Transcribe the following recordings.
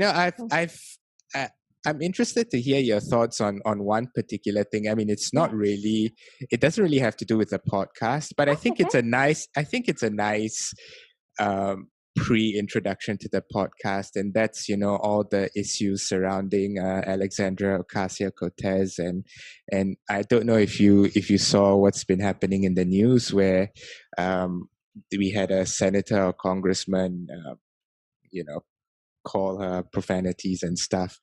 I've uh, I'm interested to hear your thoughts on one particular thing. I mean, it's not really, it doesn't really have to do with the podcast, but I think it's a nice, pre-introduction to the podcast, and that's all the issues surrounding Alexandra Ocasio-Cortez, and I don't know if you saw what's been happening in the news where we had a senator or congressman call her profanities and stuff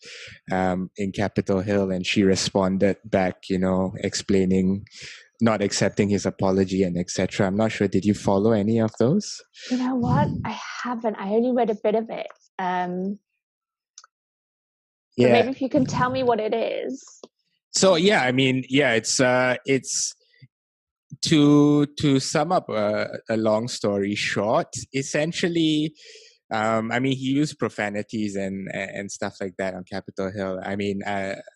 in Capitol Hill, and she responded back, explaining, not accepting his apology and etc. I'm not sure. Did you follow any of those? You know what? I haven't. I only read a bit of it. But maybe if you can tell me what it is. So it's to sum up a long story short. Essentially, he used profanities and stuff like that on Capitol Hill.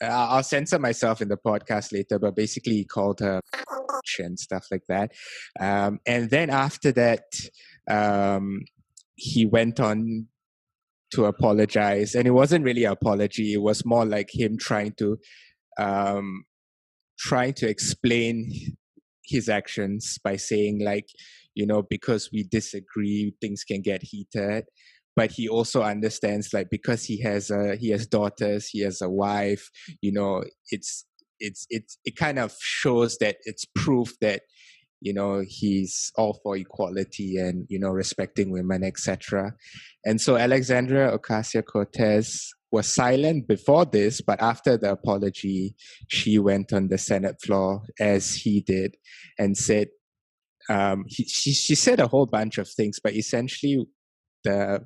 I'll censor myself in the podcast later, but basically he called her and stuff like that. And then after that, he went on to apologize. And it wasn't really an apology. It was more like him trying to explain his actions by saying, like, because we disagree, things can get heated. But he also understands, like, because he has daughters, he has a wife, it kind of shows that it's proof that, he's all for equality and, respecting women, etc. And so Alexandra Ocasio-Cortez was silent before this, but after the apology, she went on the Senate floor, as he did, and said, she said a whole bunch of things, but essentially the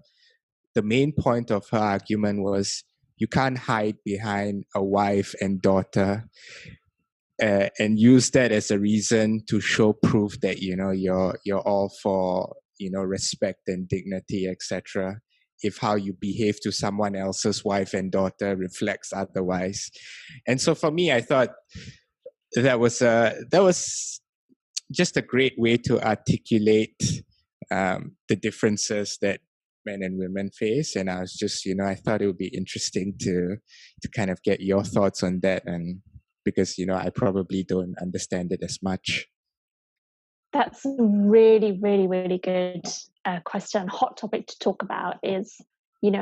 main point of her argument was, you can't hide behind a wife and daughter and use that as a reason to show proof that you're all for respect and dignity, etc. if how you behave to someone else's wife and daughter reflects otherwise. And so for me, I thought that was just a great way to articulate the differences that men and women face. And I was just, I thought it would be interesting to kind of get your thoughts on that, and because, I probably don't understand it as much. That's a really, really, really good question. Hot topic to talk about is,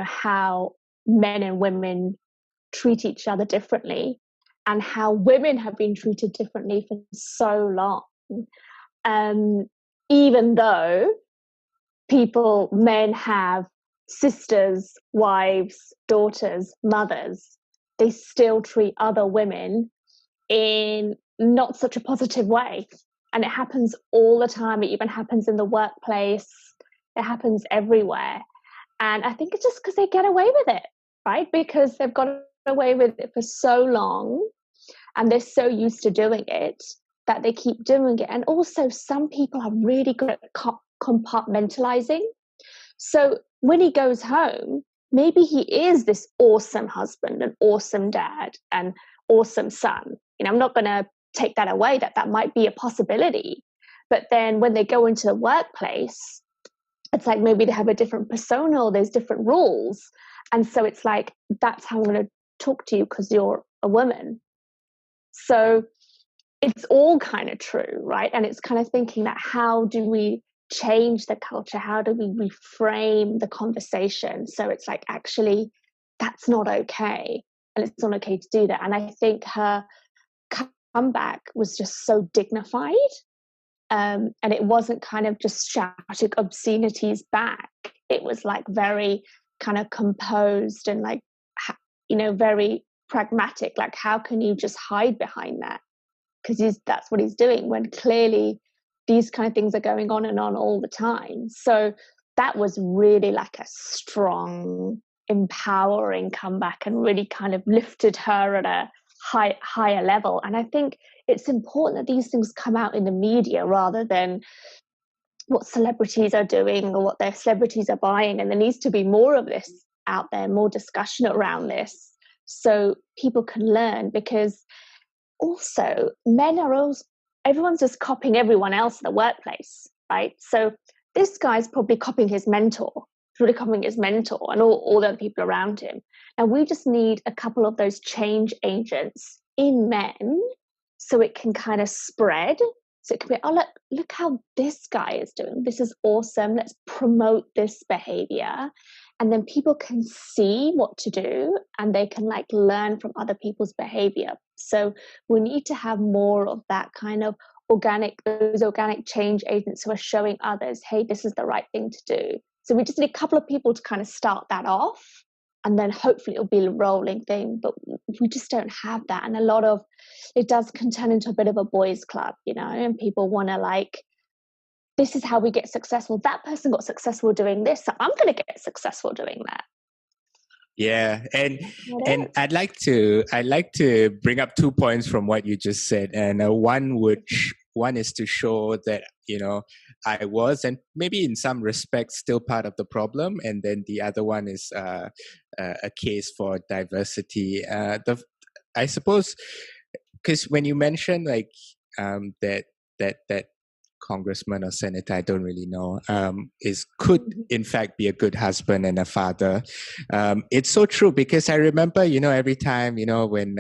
how men and women treat each other differently, and how women have been treated differently for so long. Even though men have sisters, wives, daughters, mothers, they still treat other women in not such a positive way. And it happens all the time. It even happens in the workplace. It happens everywhere. And I think it's just because they get away with it, right? Because they've got away with it for so long and they're so used to doing it that they keep doing it. And also some people are really good at compartmentalizing. So when he goes home, maybe he is this awesome husband, an awesome dad, an awesome son. I'm not going to take that away, that might be a possibility. But then when they go into the workplace, it's like maybe they have a different persona, or there's different rules. And so it's like, that's how I'm going to talk to you because you're a woman. So it's all kind of true, right? And it's kind of thinking that, how do we change the culture? How do we reframe the conversation? So it's like, actually, that's not okay. And it's not okay to do that. And I think her comeback was just so dignified. And it wasn't kind of just shouting obscenities back. It was like very kind of composed and like, very pragmatic. Like, how can you just hide behind that? Because that's what he's doing when clearly these kind of things are going on and on all the time. So that was really like a strong, empowering comeback and really kind of lifted her at a higher level. And I think it's important that these things come out in the media rather than what celebrities are doing or what their celebrities are buying. And there needs to be more of this out there, more discussion around this, so people can learn. Because also everyone's just copying everyone else in the workplace, right? So this guy's probably copying his mentor, really becoming his mentor and all the other people around him. Now we just need a couple of those change agents in men so it can kind of spread. So it can be, oh, look how this guy is doing. This is awesome. Let's promote this behavior. And then people can see what to do and they can like learn from other people's behavior. So we need to have more of that kind of those organic change agents who are showing others, hey, this is the right thing to do. So we just need a couple of people to kind of start that off, and then hopefully it'll be a rolling thing. But we just don't have that. And it does turn into a bit of a boys' club, you know, and people want to like, this is how we get successful. That person got successful doing this, so I'm going to get successful doing that. Yeah, and I'd like to bring up 2 points from what you just said, and one is to show that, you know, I was, and maybe in some respects still part of the problem, and then the other one is a case for diversity. I suppose, because when you mentioned like that congressman or senator, I don't really know, could in fact be a good husband and a father. It's so true, because I remember, you know, every time, you know, when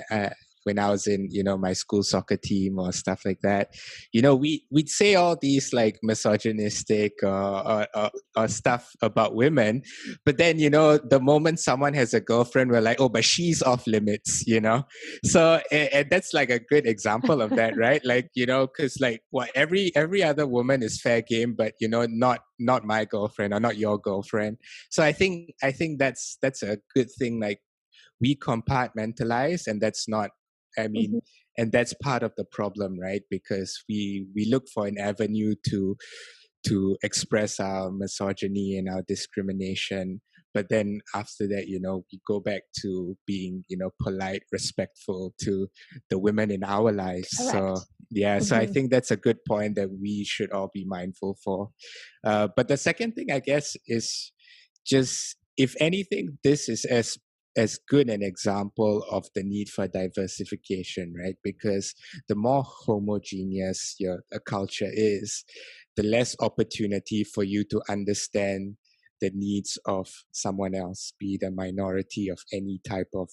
I was in, you know, my school soccer team or stuff like that, you know, we'd say all these like misogynistic or stuff about women, but then, you know, the moment someone has a girlfriend, we're like, oh, but she's off limits, you know. So and that's like a good example of that, right? Like, you know, because like what every other woman is fair game, but you know, not my girlfriend or not your girlfriend. So I think that's a good thing. Like, we compartmentalize, and that's not, I mean, and that's part of the problem, right? Because we look for an avenue to express our misogyny and our discrimination, but then after that, you know, we go back to being, you know, polite, respectful to the women in our lives. Correct. So yeah, so I think that's a good point that we should all be mindful for. But the second thing, I guess, is just, if anything, this is as good an example of the need for diversification, right? Because the more homogeneous a culture is, the less opportunity for you to understand the needs of someone else, be it a minority of any type of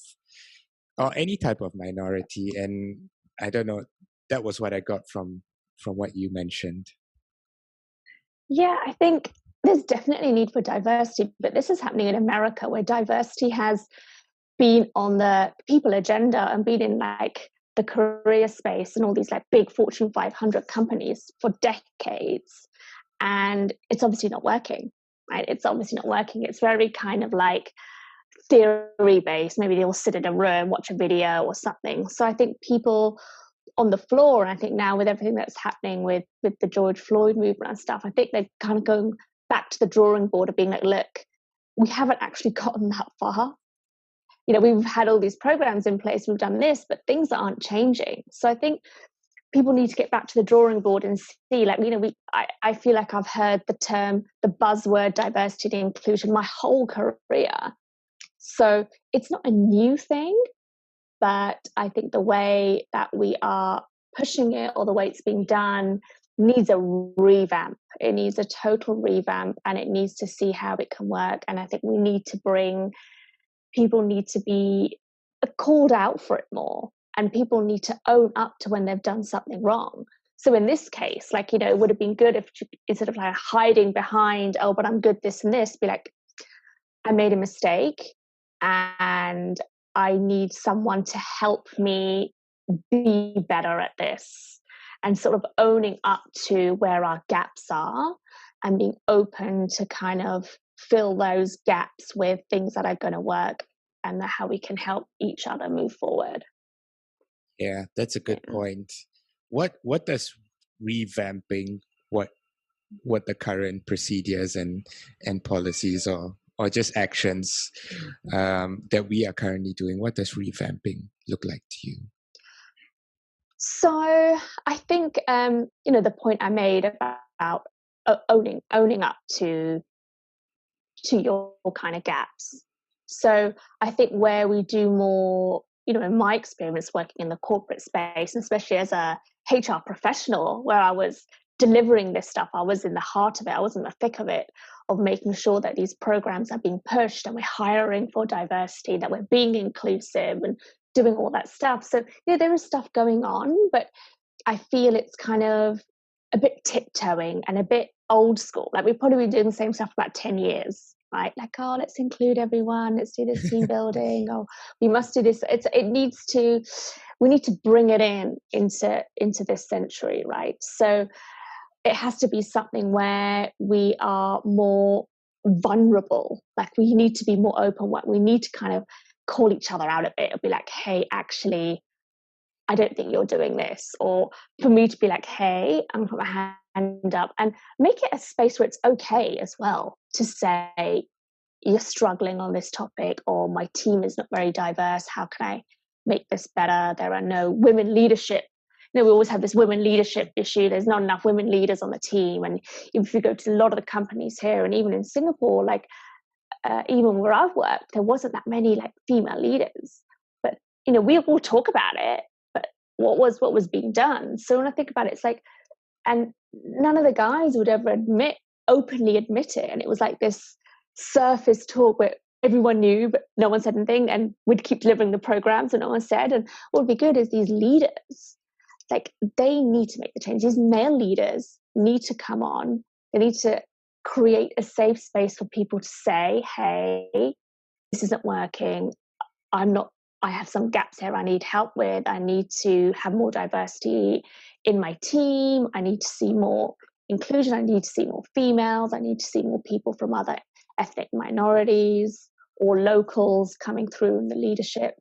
minority. And I don't know, that was what I got from what you mentioned. Yeah, I think there's definitely a need for diversity, but this is happening in America, where diversity has been on the people agenda and been in like the career space and all these like big Fortune 500 companies for decades. And it's obviously not working, right? It's obviously not working. It's very kind of like theory based. Maybe they'll sit in a room, watch a video or something. So I think people on the floor, and I think now with everything that's happening with the George Floyd movement and stuff, I think they're kind of going back to the drawing board of being like, look, we haven't actually gotten that far. You know, we've had all these programs in place, we've done this, but things aren't changing. So I think people need to get back to the drawing board and see, like, you know, I feel like I've heard the buzzword diversity and inclusion my whole career. So it's not a new thing, but I think the way that we are pushing it, or the way it's being done, needs a revamp. It needs a total revamp, and it needs to see how it can work. And I think people need to be called out for it more, and people need to own up to when they've done something wrong. So in this case, like, you know, it would have been good if, instead of like hiding behind, oh, but I'm good this and this, be like, I made a mistake and I need someone to help me be better at this, and sort of owning up to where our gaps are and being open to kind of fill those gaps with things that are going to work, and how we can help each other move forward. Yeah, that's a good point. What does revamping, what the current procedures and policies or just actions that we are currently doing, what does revamping look like to you? So I think you know, the point I made about owning up to your kind of gaps. So I think where we do more, you know, in my experience working in the corporate space, especially as a HR professional, where I was delivering this stuff, I was in the heart of it, I was in the thick of it, of making sure that these programs are being pushed and we're hiring for diversity, that we're being inclusive and doing all that stuff. So, there is stuff going on, but I feel it's kind of a bit tiptoeing and a bit old school. Like we've probably been doing the same stuff for about 10 years, right? Like, oh, let's include everyone. Let's do this team building. Oh, we must do this. We need to bring it into this century, right? So it has to be something where we are more vulnerable. Like we need to be more open. We need to kind of call each other out a bit and be like, hey, actually, I don't think you're doing this. Or for me to be like, hey, I'm going to put my hand up, and make it a space where it's okay as well to say, you're struggling on this topic, or my team is not very diverse. How can I make this better? There are no women leadership. We always have this women leadership issue. There's not enough women leaders on the team. And if you go to a lot of the companies here, and even in Singapore, like even where I've worked, there wasn't that many like female leaders. But we all talk about it, but what was being done? So when I think about it, it's like, and none of the guys would ever openly admit it. And it was like this surface talk where everyone knew, but no one said anything, and we'd keep delivering the programs and no one said. And what would be good is these leaders, like they need to make the change. These male leaders need to come on. They need to create a safe space for people to say, hey, this isn't working. I have some gaps here I need help with. I need to have more diversity in my team. I need to see more inclusion. I need to see more females. I need to see more people from other ethnic minorities or locals coming through in the leadership,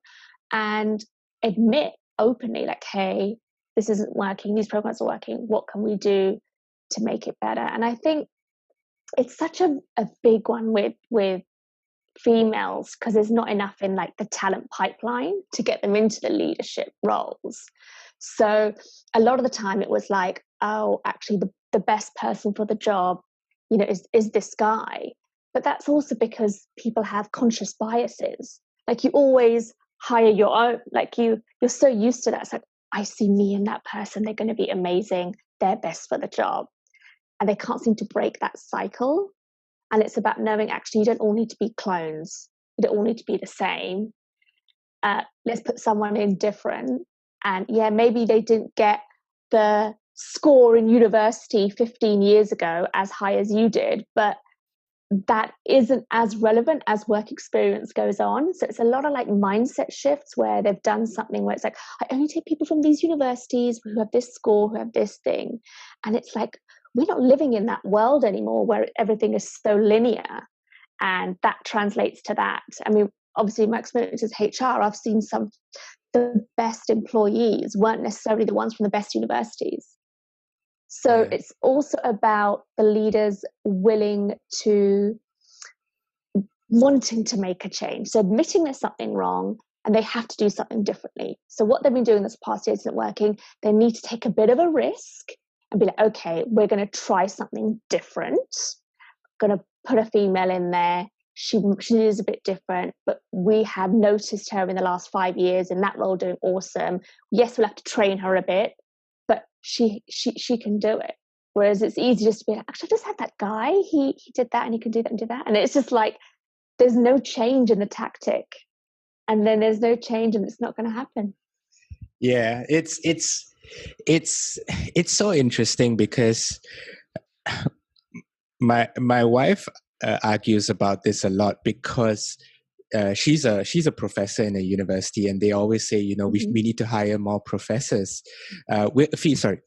and admit openly, like, hey, this isn't working. These programs are working. What can we do to make it better? And I think it's such a big one with females, because there's not enough in like the talent pipeline to get them into the leadership roles. So a lot of the time it was like, oh, actually the best person for the job, is this guy. But that's also because people have conscious biases. Like you always hire your own, like you're so used to that. It's like, I see me and that person, they're going to be amazing, they're best for the job. And they can't seem to break that cycle. And it's about knowing, actually, you don't all need to be clones. You don't all need to be the same. Let's put someone in different. And yeah, maybe they didn't get the score in university 15 years ago as high as you did, but that isn't as relevant as work experience goes on. So it's a lot of like mindset shifts where they've done something where it's like, I only take people from these universities who have this score, who have this thing. And it's like, we're not living in that world anymore where everything is so linear, and that translates to that. I mean, obviously my experience as HR, I've seen some the best employees weren't necessarily the ones from the best universities. So it's also about the leaders wanting to make a change. So admitting there's something wrong and they have to do something differently. So what they've been doing this past year isn't working. They need to take a bit of a risk and be like, okay, we're going to try something different. Going to put a female in there. She is a bit different, but we have noticed her in the last 5 years in that role doing awesome. Yes, we'll have to train her a bit, but she can do it. Whereas it's easy just to be like, actually, I just had that guy. He did that and he can do that and do that. And it's just like, there's no change in the tactic. And then there's no change and it's not going to happen. Yeah, it's so interesting because my wife argues about this a lot, because she's a professor in a university, and they always say, we need to hire more professors. We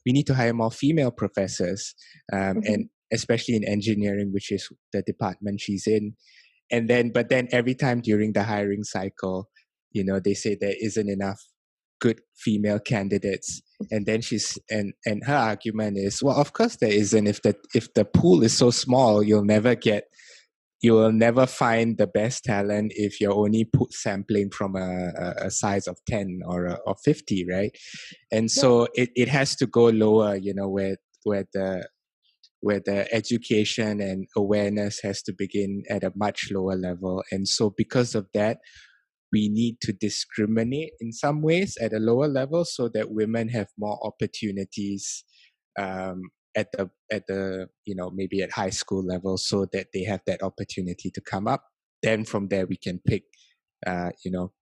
need to hire more female professors, and especially in engineering, which is the department she's in. But then every time during the hiring cycle, they say there isn't enough good female candidates. And then and her argument is, well, of course there isn't. If the pool is so small, you will never find the best talent if you're only sampling from a size of 10 or 50, right? And so it has to go lower, where the education and awareness has to begin at a much lower level. And so because of that, we need to discriminate in some ways at a lower level so that women have more opportunities at the maybe at high school level, so that they have that opportunity to come up. Then from there we can pick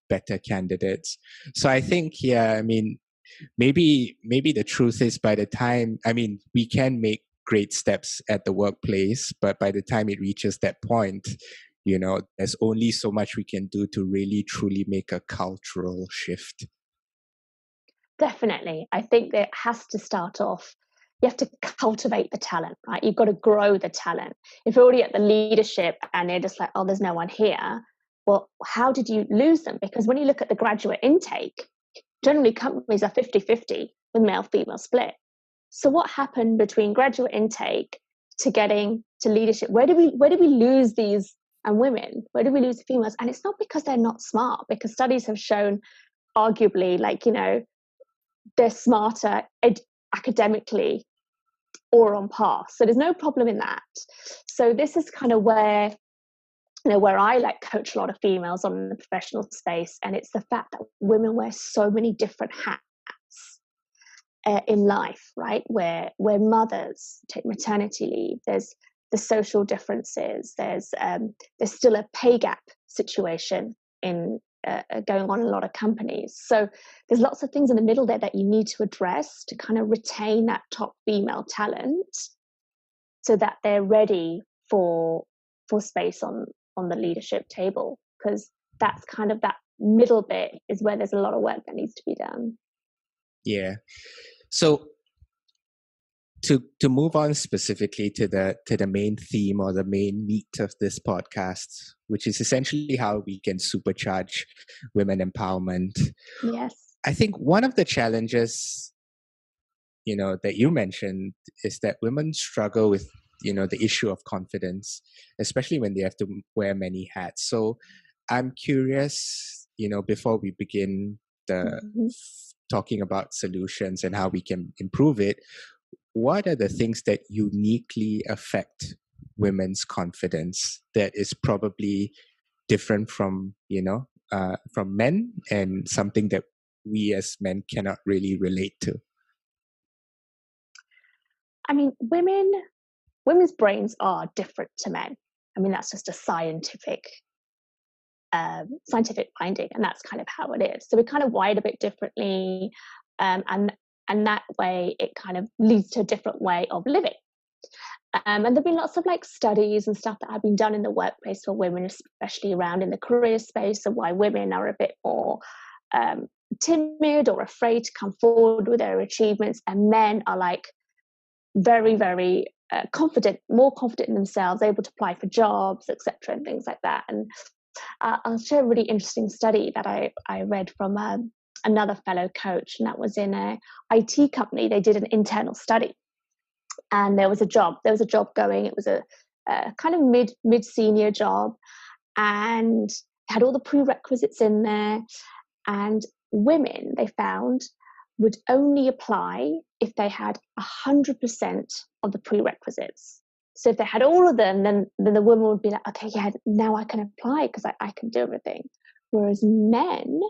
better candidates. So I think, I mean, maybe the truth is, by the time, I mean, we can make great steps at the workplace, but by the time it reaches that point, there's only so much we can do to really truly make a cultural shift. Definitely. I think that it has to start off, you have to cultivate the talent, right? You've got to grow the talent. If you're already at the leadership and they're just like, oh, there's no one here, well, how did you lose them? Because when you look at the graduate intake, generally companies are 50-50 with male-female split. So what happened between graduate intake to getting to leadership? Where do we lose these and women? Where do we lose the females? And it's not because they're not smart, because studies have shown arguably, they're smarter academically or on par. So there's no problem in that. So this is kind of where, where I coach a lot of females on the professional space. And it's the fact that women wear so many different hats in life, right? Where mothers take maternity leave, there's the social differences, there's still a pay gap situation in going on in a lot of companies. So there's lots of things in the middle there that you need to address to kind of retain that top female talent, so that they're ready for space on the leadership table. Because that's kind of, that middle bit is where there's a lot of work that needs to be done. Yeah. So to move on specifically to the main theme or the main meat of this podcast, which is essentially how we can supercharge women empowerment. Yes. I think one of the challenges, that you mentioned, is that women struggle with, the issue of confidence, especially when they have to wear many hats. So I'm curious, before we begin talking about solutions and how we can improve it, what are the things that uniquely affect women's confidence that is probably different from men, and something that we as men cannot really relate to? I mean, women's brains are different to men. I mean, that's just a scientific finding, and that's kind of how it is. So we're kind of wired a bit differently, and that way it kind of leads to a different way of living. And there've been lots of studies and stuff that have been done in the workplace for women, especially around in the career space, of why women are a bit more timid or afraid to come forward with their achievements, and men are very, very confident, more confident in themselves, able to apply for jobs, etc., and things like that. And I'll share a really interesting study that I read from another fellow coach, and that was in a IT company. They did an internal study, and there was a job going. It was a kind of mid senior job, and had all the prerequisites in there. And women, they found, would only apply if they had 100% of the prerequisites. So if they had all of them, then the woman would be like, okay, yeah, now I can apply because I can do everything. Whereas men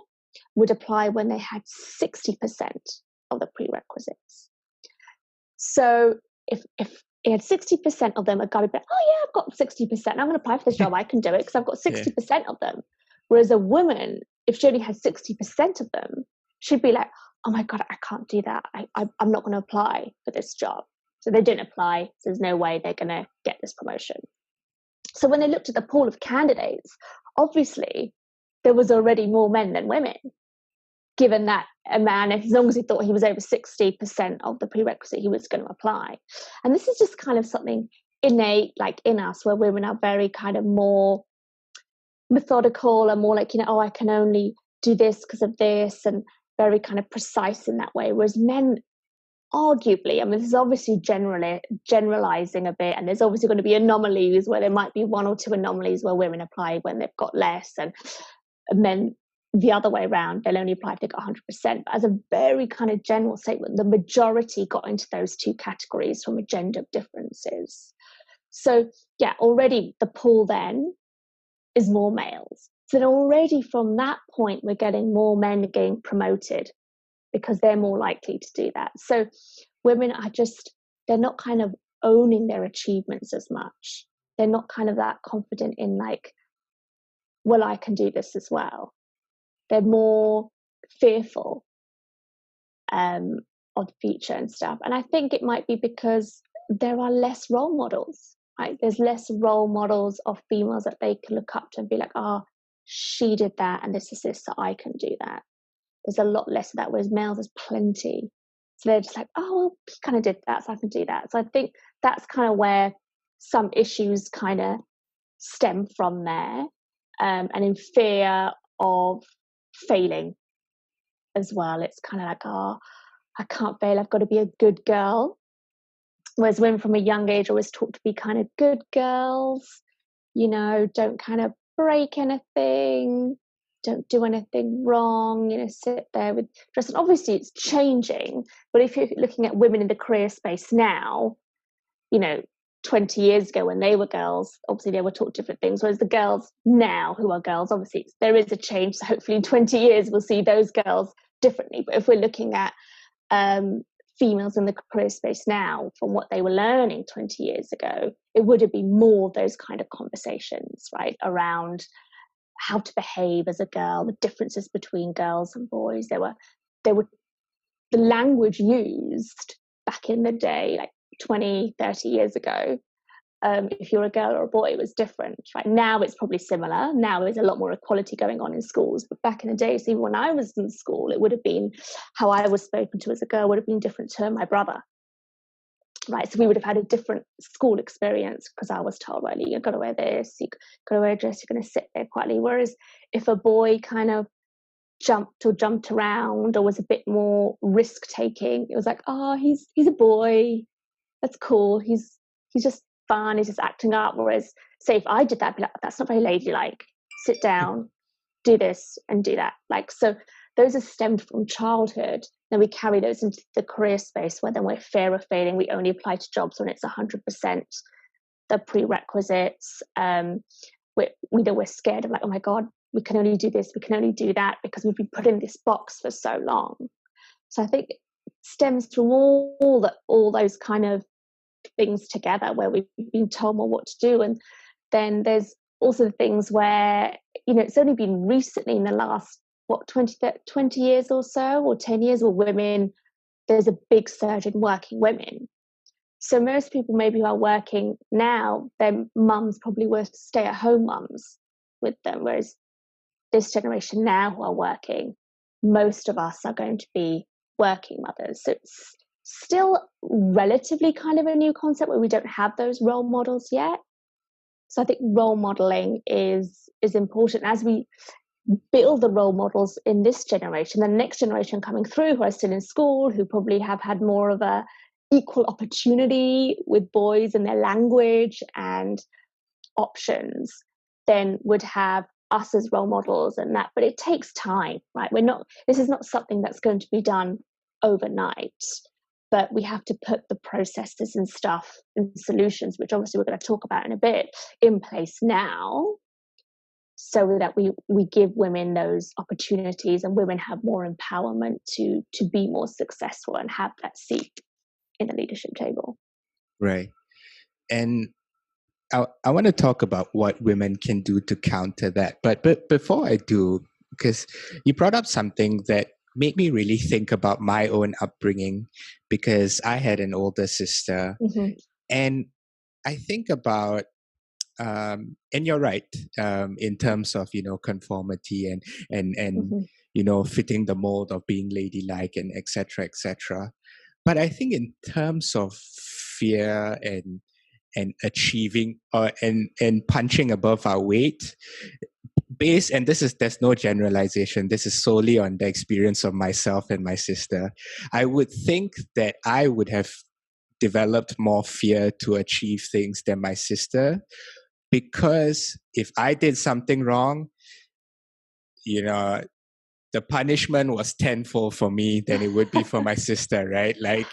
would apply when they had 60% of the prerequisites. So if he had 60% of them, a guy would be like, oh yeah, I've got 60%. I'm going to apply for this job. I can do it because I've got 60% of them. Whereas a woman, if she only had 60% of them, she'd be like, oh my God, I can't do that. I'm not going to apply for this job. So they didn't apply. So there's no way they're going to get this promotion. So when they looked at the pool of candidates, obviously there was already more men than women, given that a man, as long as he thought he was over 60% of the prerequisite, he was going to apply. And this is just kind of something innate, in us, where women are very kind of more methodical and more oh, I can only do this because of this, and very kind of precise in that way. Whereas men, arguably, I mean, this is obviously generalizing a bit, and there's obviously going to be anomalies where there might be one or two anomalies where women apply when they've got less, and men the other way around, they'll only apply if they've got 100%. But as a very kind of general statement, the majority got into those two categories from a gender differences. So yeah, already the pool then is more males. So already from that point, we're getting more men getting promoted because they're more likely to do that. So women are just they're not kind of owning their achievements as much. They're not kind of that confident in like, well, I can do this as well. They're more fearful of the future and stuff. And I think it might be because there are less role models, right? There's less role models of females that they can look up to and be like, oh, she did that and this is this, so I can do that. There's a lot less of that, whereas males, there's plenty. So they're just like, oh, well, he kind of did that, so I can do that. So I think that's kind of where some issues kind of stem from there, and in fear of failing as well. It's kind of like, oh, I can't fail, I've got to be a good girl. Whereas women from a young age are always taught to be kind of good girls, you know, don't kind of break anything, don't do anything wrong, you know, sit there with dress. And obviously it's changing, but if you're looking at women in the career space now, you know, 20 years ago when they were girls, obviously they were taught different things, whereas the girls now who are girls, obviously there is a change. So hopefully in 20 years we'll see those girls differently. But if we're looking at females in the career space now from what they were learning 20 years ago, it would have been more of those kind of conversations, right, around how to behave as a girl, the differences between girls and boys. There were the language used back in the day, like 20, 30 years ago, if you're a girl or a boy, it was different. Right now it's probably similar. Now there's a lot more equality going on in schools, but back in the days, even when I was in school, it would have been how I was spoken to as a girl would have been different to my brother. Right, so we would have had a different school experience because I was told, well, you've got to wear this, you've got to wear a dress, you're going to sit there quietly. Whereas if a boy kind of jumped around or was a bit more risk taking, it was like, oh, he's a boy, that's cool, he's just fun, he's just acting up. Whereas say if I did that, I'd be like, that's not very ladylike, sit down, do this and do that. Like, so those are stemmed from childhood. Then we carry those into the career space where then we're fear of failing. We only apply to jobs when it's 100% the prerequisites. We're scared of like, oh my God, we can only do this, we can only do that because we've been put in this box for so long. So I think it stems from all those kind of things together where we've been told more what to do. And then there's also the things where, you know, it's only been recently in the last 20 years or so, or 10 years, where women, there's a big surge in working women. So most people maybe who are working now, their mums probably were stay-at-home mums with them, whereas this generation now who are working, most of us are going to be working mothers. So it's still relatively kind of a new concept where we don't have those role models yet. So I think role modeling is important as we build the role models in this generation. The next generation coming through who are still in school, who probably have had more of a equal opportunity with boys and their language and options, then would have us as role models and that. But it takes time, right? This is not something that's going to be done overnight, but we have to put the processes and stuff and solutions, which obviously we're going to talk about in a bit, in place now, so that we give women those opportunities and women have more empowerment to be more successful and have that seat in the leadership table. Right. And I want to talk about what women can do to counter that. But before I do, because you brought up something that made me really think about my own upbringing, because I had an older sister. Mm-hmm. And I think about, and you're right, in terms of, you know, conformity and Mm-hmm. you know, fitting the mold of being ladylike and et cetera, et cetera. But I think in terms of fear and achieving and punching above our weight, and there's no generalization, this is solely on the experience of myself and my sister, I would think that I would have developed more fear to achieve things than my sister, because if I did something wrong, you know, the punishment was tenfold for me than it would be for my sister, right? Like,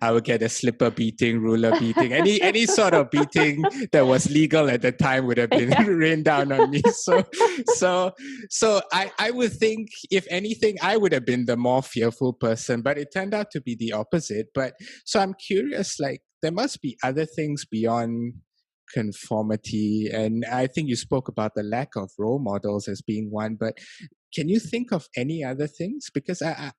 I would get a slipper beating, ruler beating, any sort of beating that was legal at the time would have been rained down on me. So I would think, if anything, I would have been the more fearful person, but it turned out to be the opposite. But so I'm curious, like, there must be other things beyond conformity. And I think you spoke about the lack of role models as being one, but can you think of any other things? Because I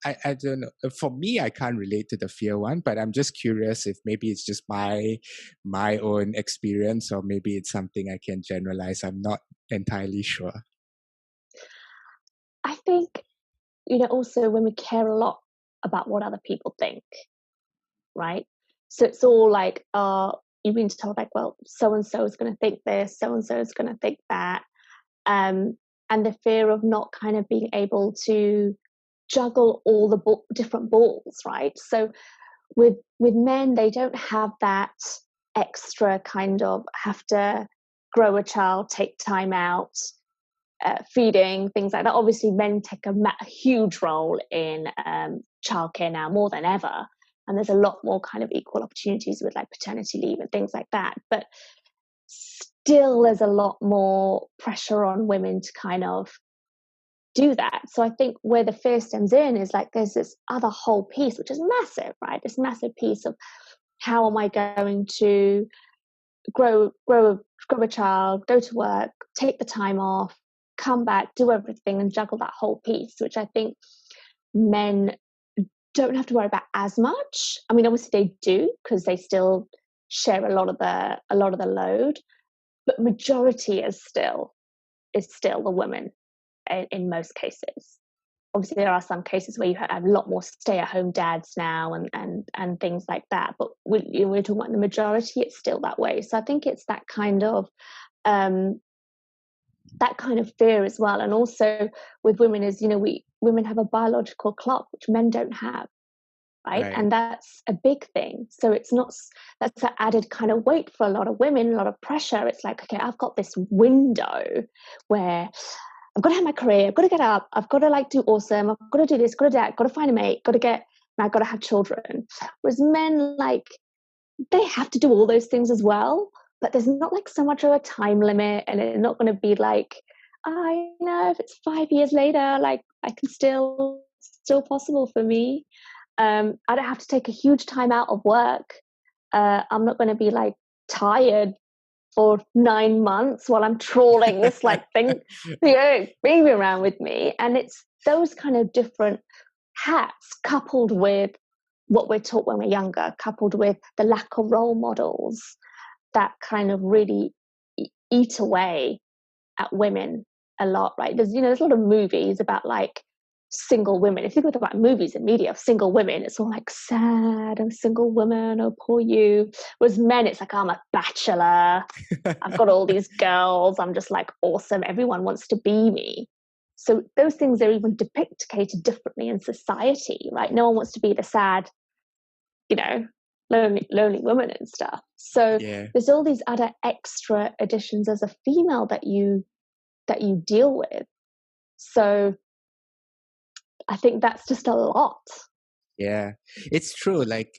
don't know. For me, I can't relate to the fear one, but I'm just curious if maybe it's just my own experience, or maybe it's something I can generalize. I'm not entirely sure. I think, also when we care a lot about what other people think, right? So it's all like, you've been told, like, well, so-and-so is going to think this, so-and-so is going to think that. And the fear of not kind of being able to juggle all the different balls, right? So with men, they don't have that extra kind of have to grow a child, take time out, feeding, things like that. Obviously, men take a huge role in childcare now, more than ever. And there's a lot more kind of equal opportunities with like paternity leave and things like that. But still, there's a lot more pressure on women to kind of do that. So I think where the fear stems in is like there's this other whole piece, which is massive, right? This massive piece of how am I going to grow a child, go to work, take the time off, come back, do everything, and juggle that whole piece, which I think men don't have to worry about as much. I mean, obviously they do, because they still share a lot of the load, but majority is still the women in most cases. Obviously, there are some cases where you have a lot more stay-at-home dads now and things like that. But we're talking about the majority; it's still that way. So I think it's that kind of fear as well. And also with women is, women have a biological clock which men don't have, right? And that's a big thing. So that's an added kind of weight for a lot of women, a lot of pressure. It's like, okay, I've got this window where I've got to have my career, I've got to get up, I've got to like do awesome, I've got to do this, got to do that, got to find a mate, I've got to have children. Whereas men, like, they have to do all those things as well, but there's not like so much of a time limit, and it's not going to be like, I know if it's 5 years later, like I can still possible for me. I don't have to take a huge time out of work. I'm not going to be like tired for 9 months while I'm trawling this like thing, baby around with me. And it's those kind of different hats coupled with what we're taught when we're younger, coupled with the lack of role models, that kind of really eat away at women a lot, right? There's a lot of movies about like single women. If you think about movies and media of single women, it's all like sad, I'm a single woman, oh poor you. Whereas men, it's like, I'm a bachelor, I've got all these girls, I'm just like awesome, everyone wants to be me. So those things are even depicted differently in society, right? No one wants to be the sad, lonely woman and stuff. So there's all these other extra additions as a female that you deal with. So I think that's just a lot. Yeah, it's true. Like,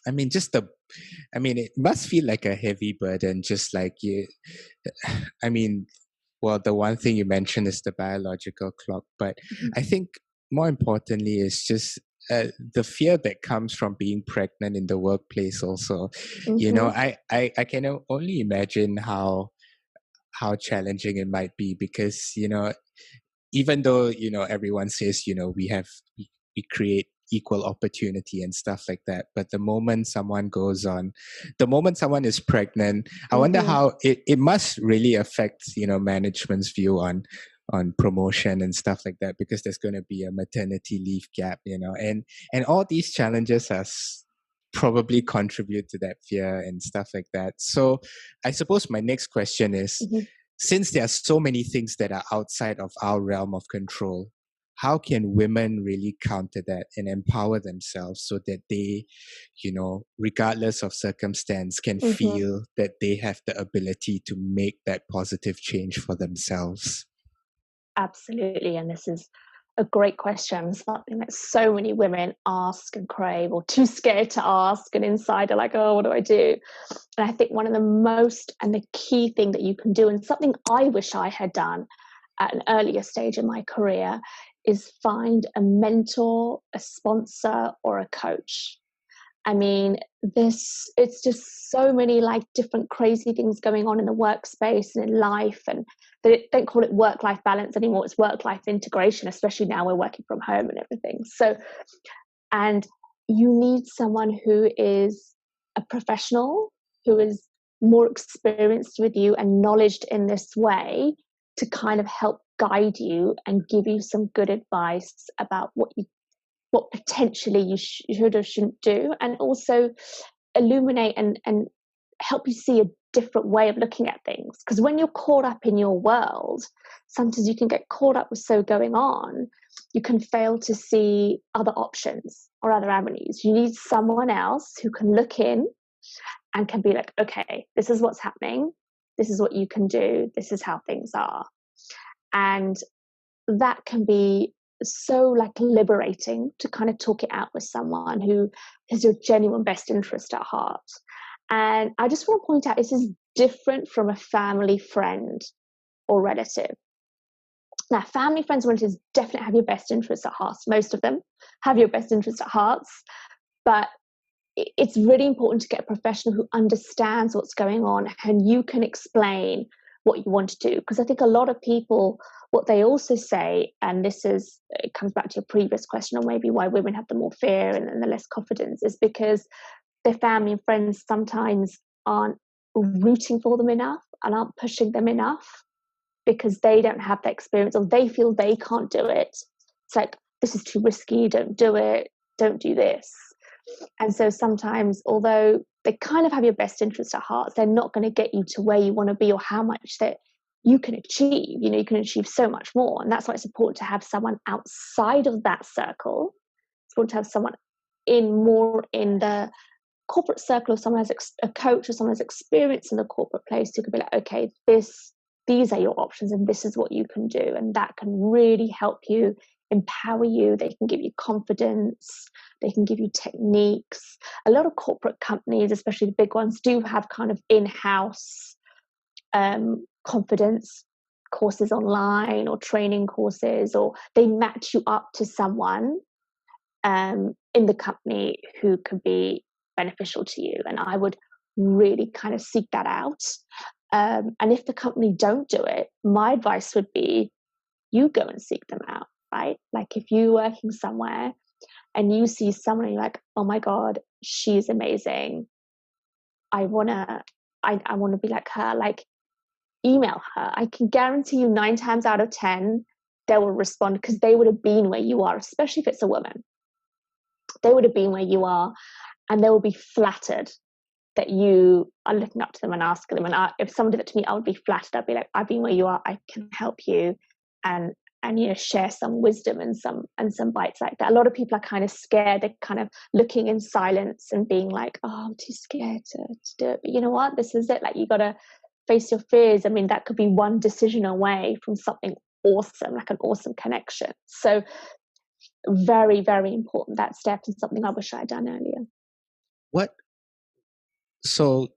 I mean, it must feel like a heavy burden, just like I mean, well, the one thing you mentioned is the biological clock, but I think more importantly is just the fear that comes from being pregnant in the workplace also. I can only imagine how challenging it might be, because even though everyone says we create equal opportunity and stuff like that, but the moment someone is pregnant, I wonder how it must really affect management's view on promotion and stuff like that, because there's going to be a maternity leave gap, and all these challenges probably contribute to that fear and stuff like that. So I suppose my next question is, since there are so many things that are outside of our realm of control, how can women really counter that and empower themselves so that they, regardless of circumstance, can feel that they have the ability to make that positive change for themselves? Absolutely. And this is a great question, something that so many women ask and crave, or too scared to ask, and inside are like, oh, what do I do? And I think one of the most and the key thing that you can do, and something I wish I had done at an earlier stage in my career, is find a mentor, a sponsor, or a coach. I mean, it's just so many like different crazy things going on in the workspace and in life, and they don't call it work-life balance anymore. It's work-life integration, especially now we're working from home and everything. So, and you need someone who is a professional, who is more experienced with you and knowledge in this way, to kind of help guide you and give you some good advice about what potentially you should or shouldn't do, and also illuminate and help you see a different way of looking at things. Because when you're caught up in your world, sometimes you can get caught up with so going on, you can fail to see other options or other avenues. You need someone else who can look in and can be like, okay, this is what's happening, this is what you can do, this is how things are. And that can be so like liberating, to kind of talk it out with someone who has your genuine best interest at heart. And I just want to point out, this is different from a family, friend, or relative. Now, family, friends, and relatives definitely have your best interests at heart. Most of them have your best interests at heart, but it's really important to get a professional who understands what's going on and you can explain what you want to do. Because I think a lot of people, what they also say, and it comes back to your previous question on maybe why women have the more fear and the less confidence, is because their family and friends sometimes aren't rooting for them enough and aren't pushing them enough, because they don't have the experience, or they feel they can't do it. It's like, this is too risky, don't do it, don't do this. And so sometimes, although they kind of have your best interest at heart, they're not going to get you to where you want to be or how much that you can achieve. You can achieve so much more. And that's why it's important to have someone outside of that circle. It's important to have someone more in the corporate circle, or someone has a coach or someone has experience in the corporate place, who could be like, okay, these are your options and this is what you can do. And that can really help you, empower you. They can give you confidence, they can give you techniques. A lot of corporate companies, especially the big ones, do have kind of in-house confidence courses online, or training courses, or they match you up to someone in the company who could be beneficial to you. And I would really kind of seek that out. And if the company don't do it, my advice would be, you go and seek them out, right? Like if you're working somewhere and you see someone and you're like, oh my God, she's amazing, I wanna be like her, like email her. I can guarantee you 9 times out of 10, they will respond, because they would have been where you are, especially if it's a woman. They would have been where you are, and they will be flattered that you are looking up to them and asking them. And if someone did it to me, I would be flattered. I'd be like, I've been where you are, I can help you, and share some wisdom and some bites like that. A lot of people are kind of scared. They're kind of looking in silence and being like, oh, I'm too scared to do it. But you know what? This is it. Like, you got to face your fears. I mean, that could be one decision away from something awesome, like an awesome connection. So very, very important, that step, and something I wish I had done earlier. So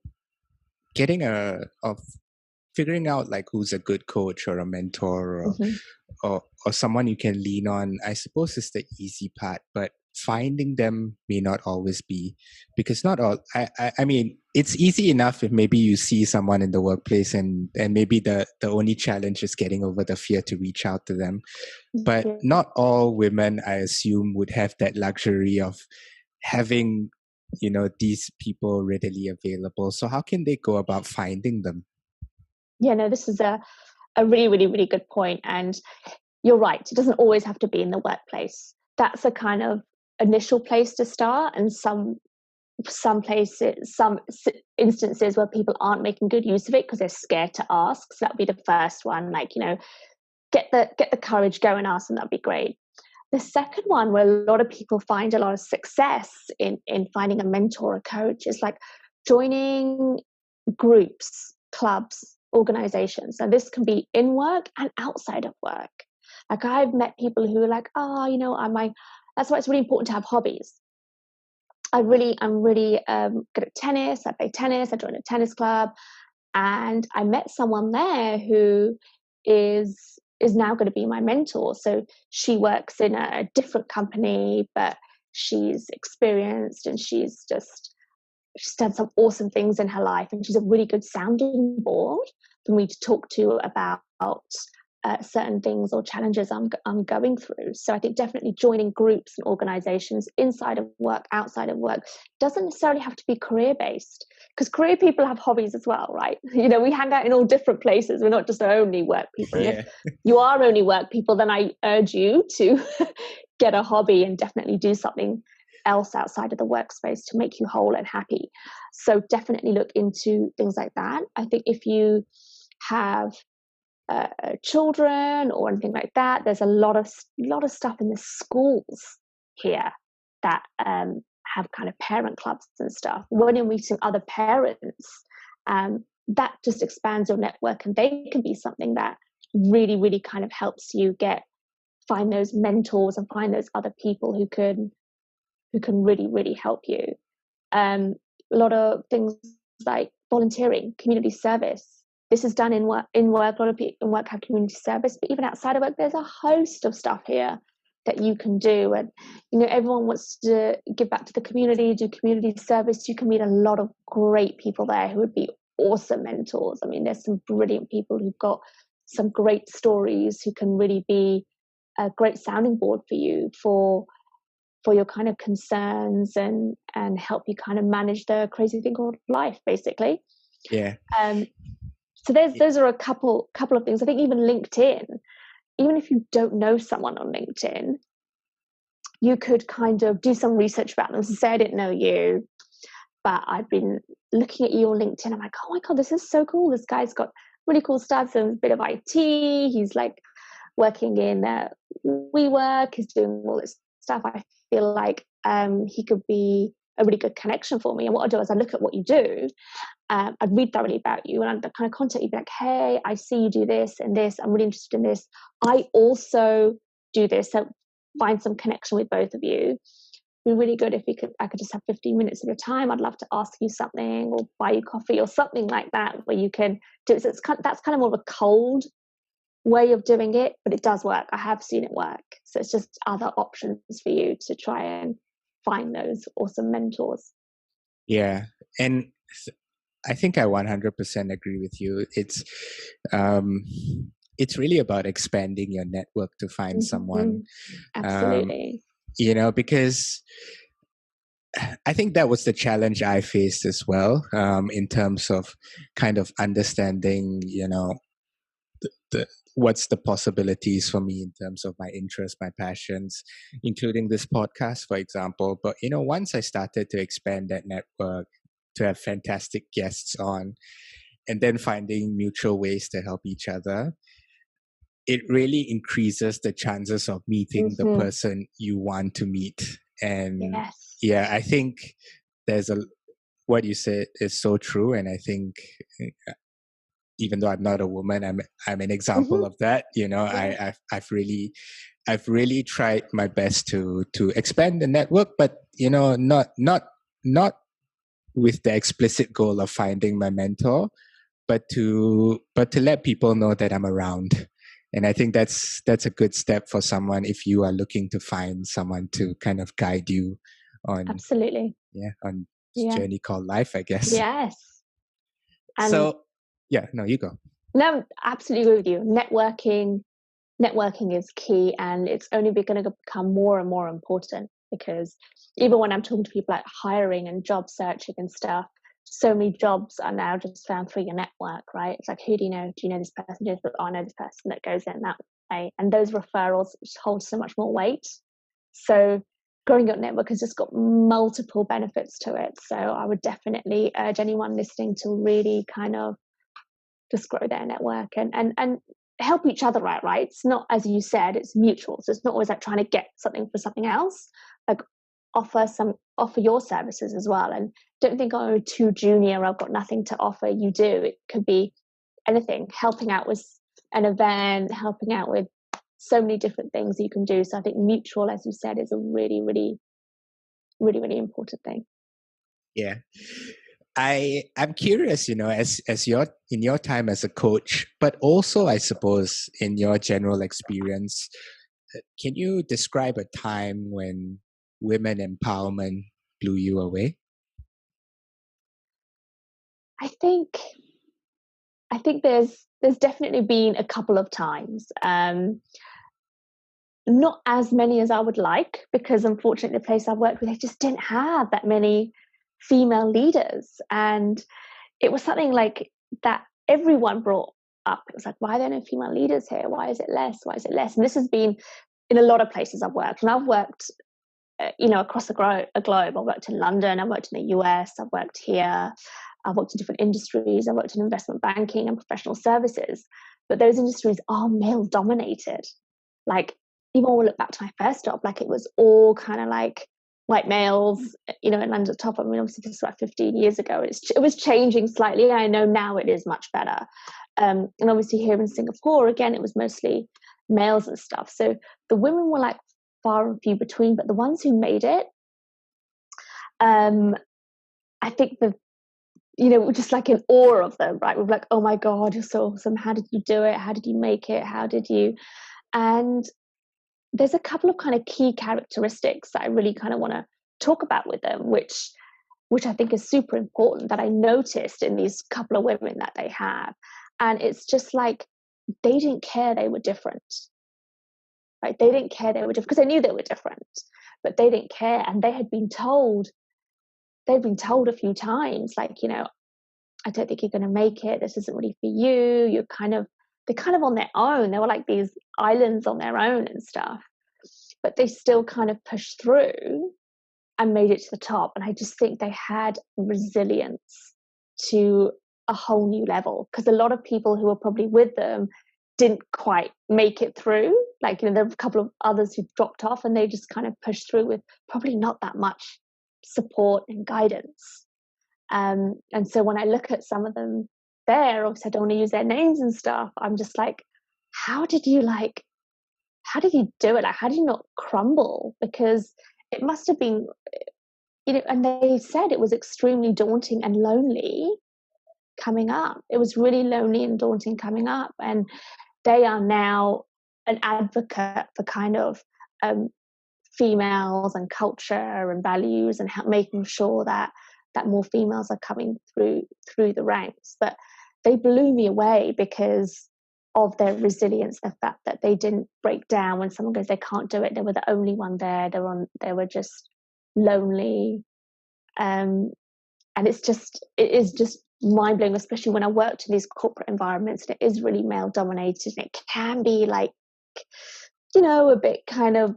getting figuring out like who's a good coach or a mentor, or someone you can lean on, I suppose, is the easy part, but finding them may not always be, because not all, I mean, it's easy enough if maybe you see someone in the workplace and maybe the only challenge is getting over the fear to reach out to them. But not all women, I assume, would have that luxury of having, these people readily available. So how can they go about finding them? Yeah, no, this is a really, really, really good point. And you're right, it doesn't always have to be in the workplace. That's a kind of initial place to start. And some places, some instances where people aren't making good use of it because they're scared to ask. So that'd be the first one. Like, get the courage, go and ask, and that'd be great. The second one, where a lot of people find a lot of success in finding a mentor or coach, is like joining groups, clubs, organizations. And this can be in work and outside of work. Like I've met people who are like, oh, you know, that's why it's really important to have hobbies. I'm really good at tennis. I play tennis. I joined a tennis club, and I met someone there who is now going to be my mentor. So she works in a different company, but she's experienced and she's done some awesome things in her life, and she's a really good sounding board for me to talk to about certain things or challenges I'm going through. So I think definitely joining groups and organizations inside of work, outside of work, doesn't necessarily have to be career based, because career people have hobbies as well, right? You know, we hang out in all different places. We're not just only work people. And if you are only work people, then I urge you to get a hobby and definitely do something else outside of the workspace to make you whole and happy. So definitely look into things like that. I think if you have children or anything like that, there's a lot of stuff in the schools here that have kind of parent clubs and stuff. When you're meeting other parents, that just expands your network, and they can be something that really, really kind of helps you find those mentors and find those other people who can really, really help you. A lot of things like volunteering, community service. This is done in work. A lot of people in work have community service, but even outside of work, there's a host of stuff here that you can do. And you know, everyone wants to give back to the community, do community service. You can meet a lot of great people there who would be awesome mentors. I mean, there's some brilliant people who've got some great stories who can really be a great sounding board for you for your kind of concerns and help you kind of manage the crazy thing called life, basically. Yeah. So those are a couple of things. I think even LinkedIn, even if you don't know someone on LinkedIn, you could kind of do some research about them. So say I didn't know you, but I've been looking at you on LinkedIn. I'm like, oh my God, this is so cool. This guy's got really cool stuff. So a bit of IT. He's like working in WeWork. He's doing all this stuff. I feel like he could be a really good connection for me. And what I do is I look at what you do. I'd read thoroughly about you, and I'd kind of contact you, be like, hey, I see you do this and this. I'm really interested in this. I also do this. So find some connection with both of you. It'd be really good if I could just have 15 minutes of your time. I'd love to ask you something or buy you coffee or something like that, where you can do it. So that's kind of more of a cold way of doing it, but it does work. I have seen it work. So it's just other options for you to try and find those awesome mentors. Yeah. And I think I 100% agree with you. It's really about expanding your network to find someone. Absolutely. You know, because I think that was the challenge I faced as well, in terms of kind of understanding, you know, what's the possibilities for me in terms of my interests, my passions, including this podcast, for example. But, you know, once I started to expand that network, to have fantastic guests on, and then finding mutual ways to help each other, it really increases the chances of meeting the person you want to meet. And yeah, I think what you said is so true. And I think, even though I'm not a woman, I'm an example of that. You know, I've really tried my best to expand the network, but you know, not with the explicit goal of finding my mentor, but to let people know that I'm around. And I think that's a good step for someone if you are looking to find someone to kind of guide you on on this journey called life, I guess. Yes. And so yeah, no, you go. No, absolutely agree with you. Networking is key, and it's only going to become more and more important, because even when I'm talking to people like hiring and job searching and stuff, so many jobs are now just found through your network, right? It's like, who do you know? Do you know this person? I know this person that goes in that way. And those referrals hold so much more weight. So growing your network has just got multiple benefits to it. So I would definitely urge anyone listening to really kind of just grow their network and help each other out, right? It's not, as you said, it's mutual. So it's not always like trying to get something for something else. Like offer your services as well. And don't think, oh, too junior, I've got nothing to offer. You do. It could be anything, helping out with an event, helping out with so many different things you can do. So I think mutual, as you said, is a really, really, really, really important thing. Yeah. I'm curious, as your in your time as a coach, but also I suppose in your general experience, can you describe a time when women empowerment blew you away? I think there's definitely been a couple of times. Not as many as I would like, because unfortunately the place I worked with, they just didn't have that many female leaders. And it was something like that everyone brought up. It was like, why are there no female leaders here? Why is it less? Why is it less? And this has been in a lot of places I've worked. And I've worked, across the globe. I've worked in London, I've worked in the US, I've worked here, I've worked in different industries, I've worked in investment banking and professional services. But those industries are male dominated. Like, even when we look back to my first job, like it was all kind of like white males, in London top. I mean, obviously this was about 15 years ago. It was changing slightly. I know now it is much better. And obviously here in Singapore, again, it was mostly males and stuff. So the women were like far and few between, but the ones who made it, I think we're just like in awe of them, right? We're like, oh my God, you're so awesome. How did you do it? How did you make it? How did you? And there's a couple of kind of key characteristics that I really kind of want to talk about with them, which I think is super important, that I noticed in these couple of women that they have. And it's just like, they didn't care they were different. Right? They didn't care they were different because they knew they were different, but they didn't care. And they'd been told a few times, like, I don't think you're going to make it. This isn't really for you. They're kind of on their own. They were like these islands on their own and stuff, but they still kind of pushed through and made it to the top. And I just think they had resilience to a whole new level, because a lot of people who were probably with them didn't quite make it through. Like, there were a couple of others who dropped off, and they just kind of pushed through with probably not that much support and guidance. And so when I look at some of them there, obviously I don't want to use their names and stuff, I'm just like, how did you do it? Like, how did you not crumble? Because it must have been, and they said it was extremely daunting and lonely coming up. It was really lonely and daunting coming up. And they are now an advocate for kind of females and culture and values, and making sure that more females are coming through the ranks. But they blew me away because of their resilience, the fact that they didn't break down when someone goes, they can't do it. They were the only one there. They were just lonely. And it is just mind blowing, especially when I worked in these corporate environments, and it is really male dominated, and it can be like, a bit kind of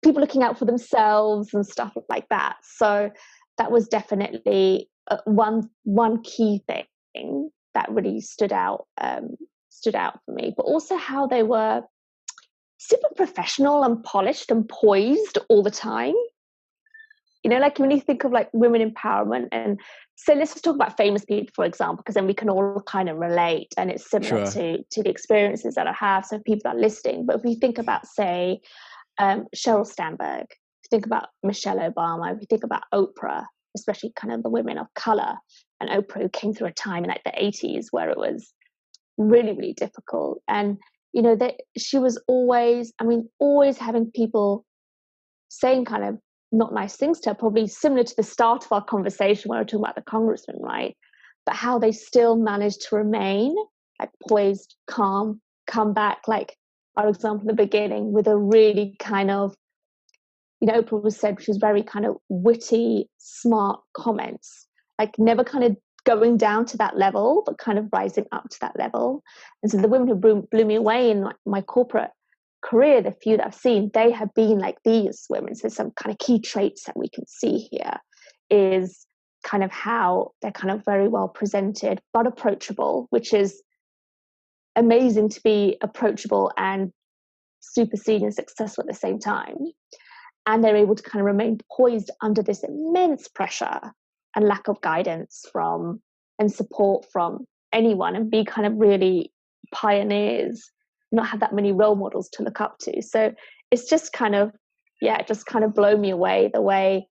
people looking out for themselves and stuff like that. So that was definitely one key thing that really stood out for me. But also how they were super professional and polished and poised all the time. Like when you think of like women empowerment, and so let's just talk about famous people, for example, because then we can all kind of relate, and it's similar Sure. to the experiences that I have. So people are listening. But if we think about, say, Sheryl Sandberg, if you think about Michelle Obama, if you think about Oprah, especially kind of the women of color, and Oprah came through a time in like the 80s where it was really, really difficult. And, she was always having people saying kind of not nice things to her, probably similar to the start of our conversation where we were talking about the congressman, right? But how they still managed to remain like poised, calm, come back, like, for example, in the beginning with a really kind of, Oprah was said she was very kind of witty, smart comments, like never kind of going down to that level, but kind of rising up to that level. And so the women who blew me away in my corporate career, the few that I've seen, they have been like these women. So some kind of key traits that we can see here is kind of how they're kind of very well presented, but approachable, which is amazing to be approachable and super senior and successful at the same time. And they're able to kind of remain poised under this immense pressure and lack of guidance and support from anyone, and be kind of really pioneers not have that many role models to look up to. So it's just kind of, it just kind of blown me away the way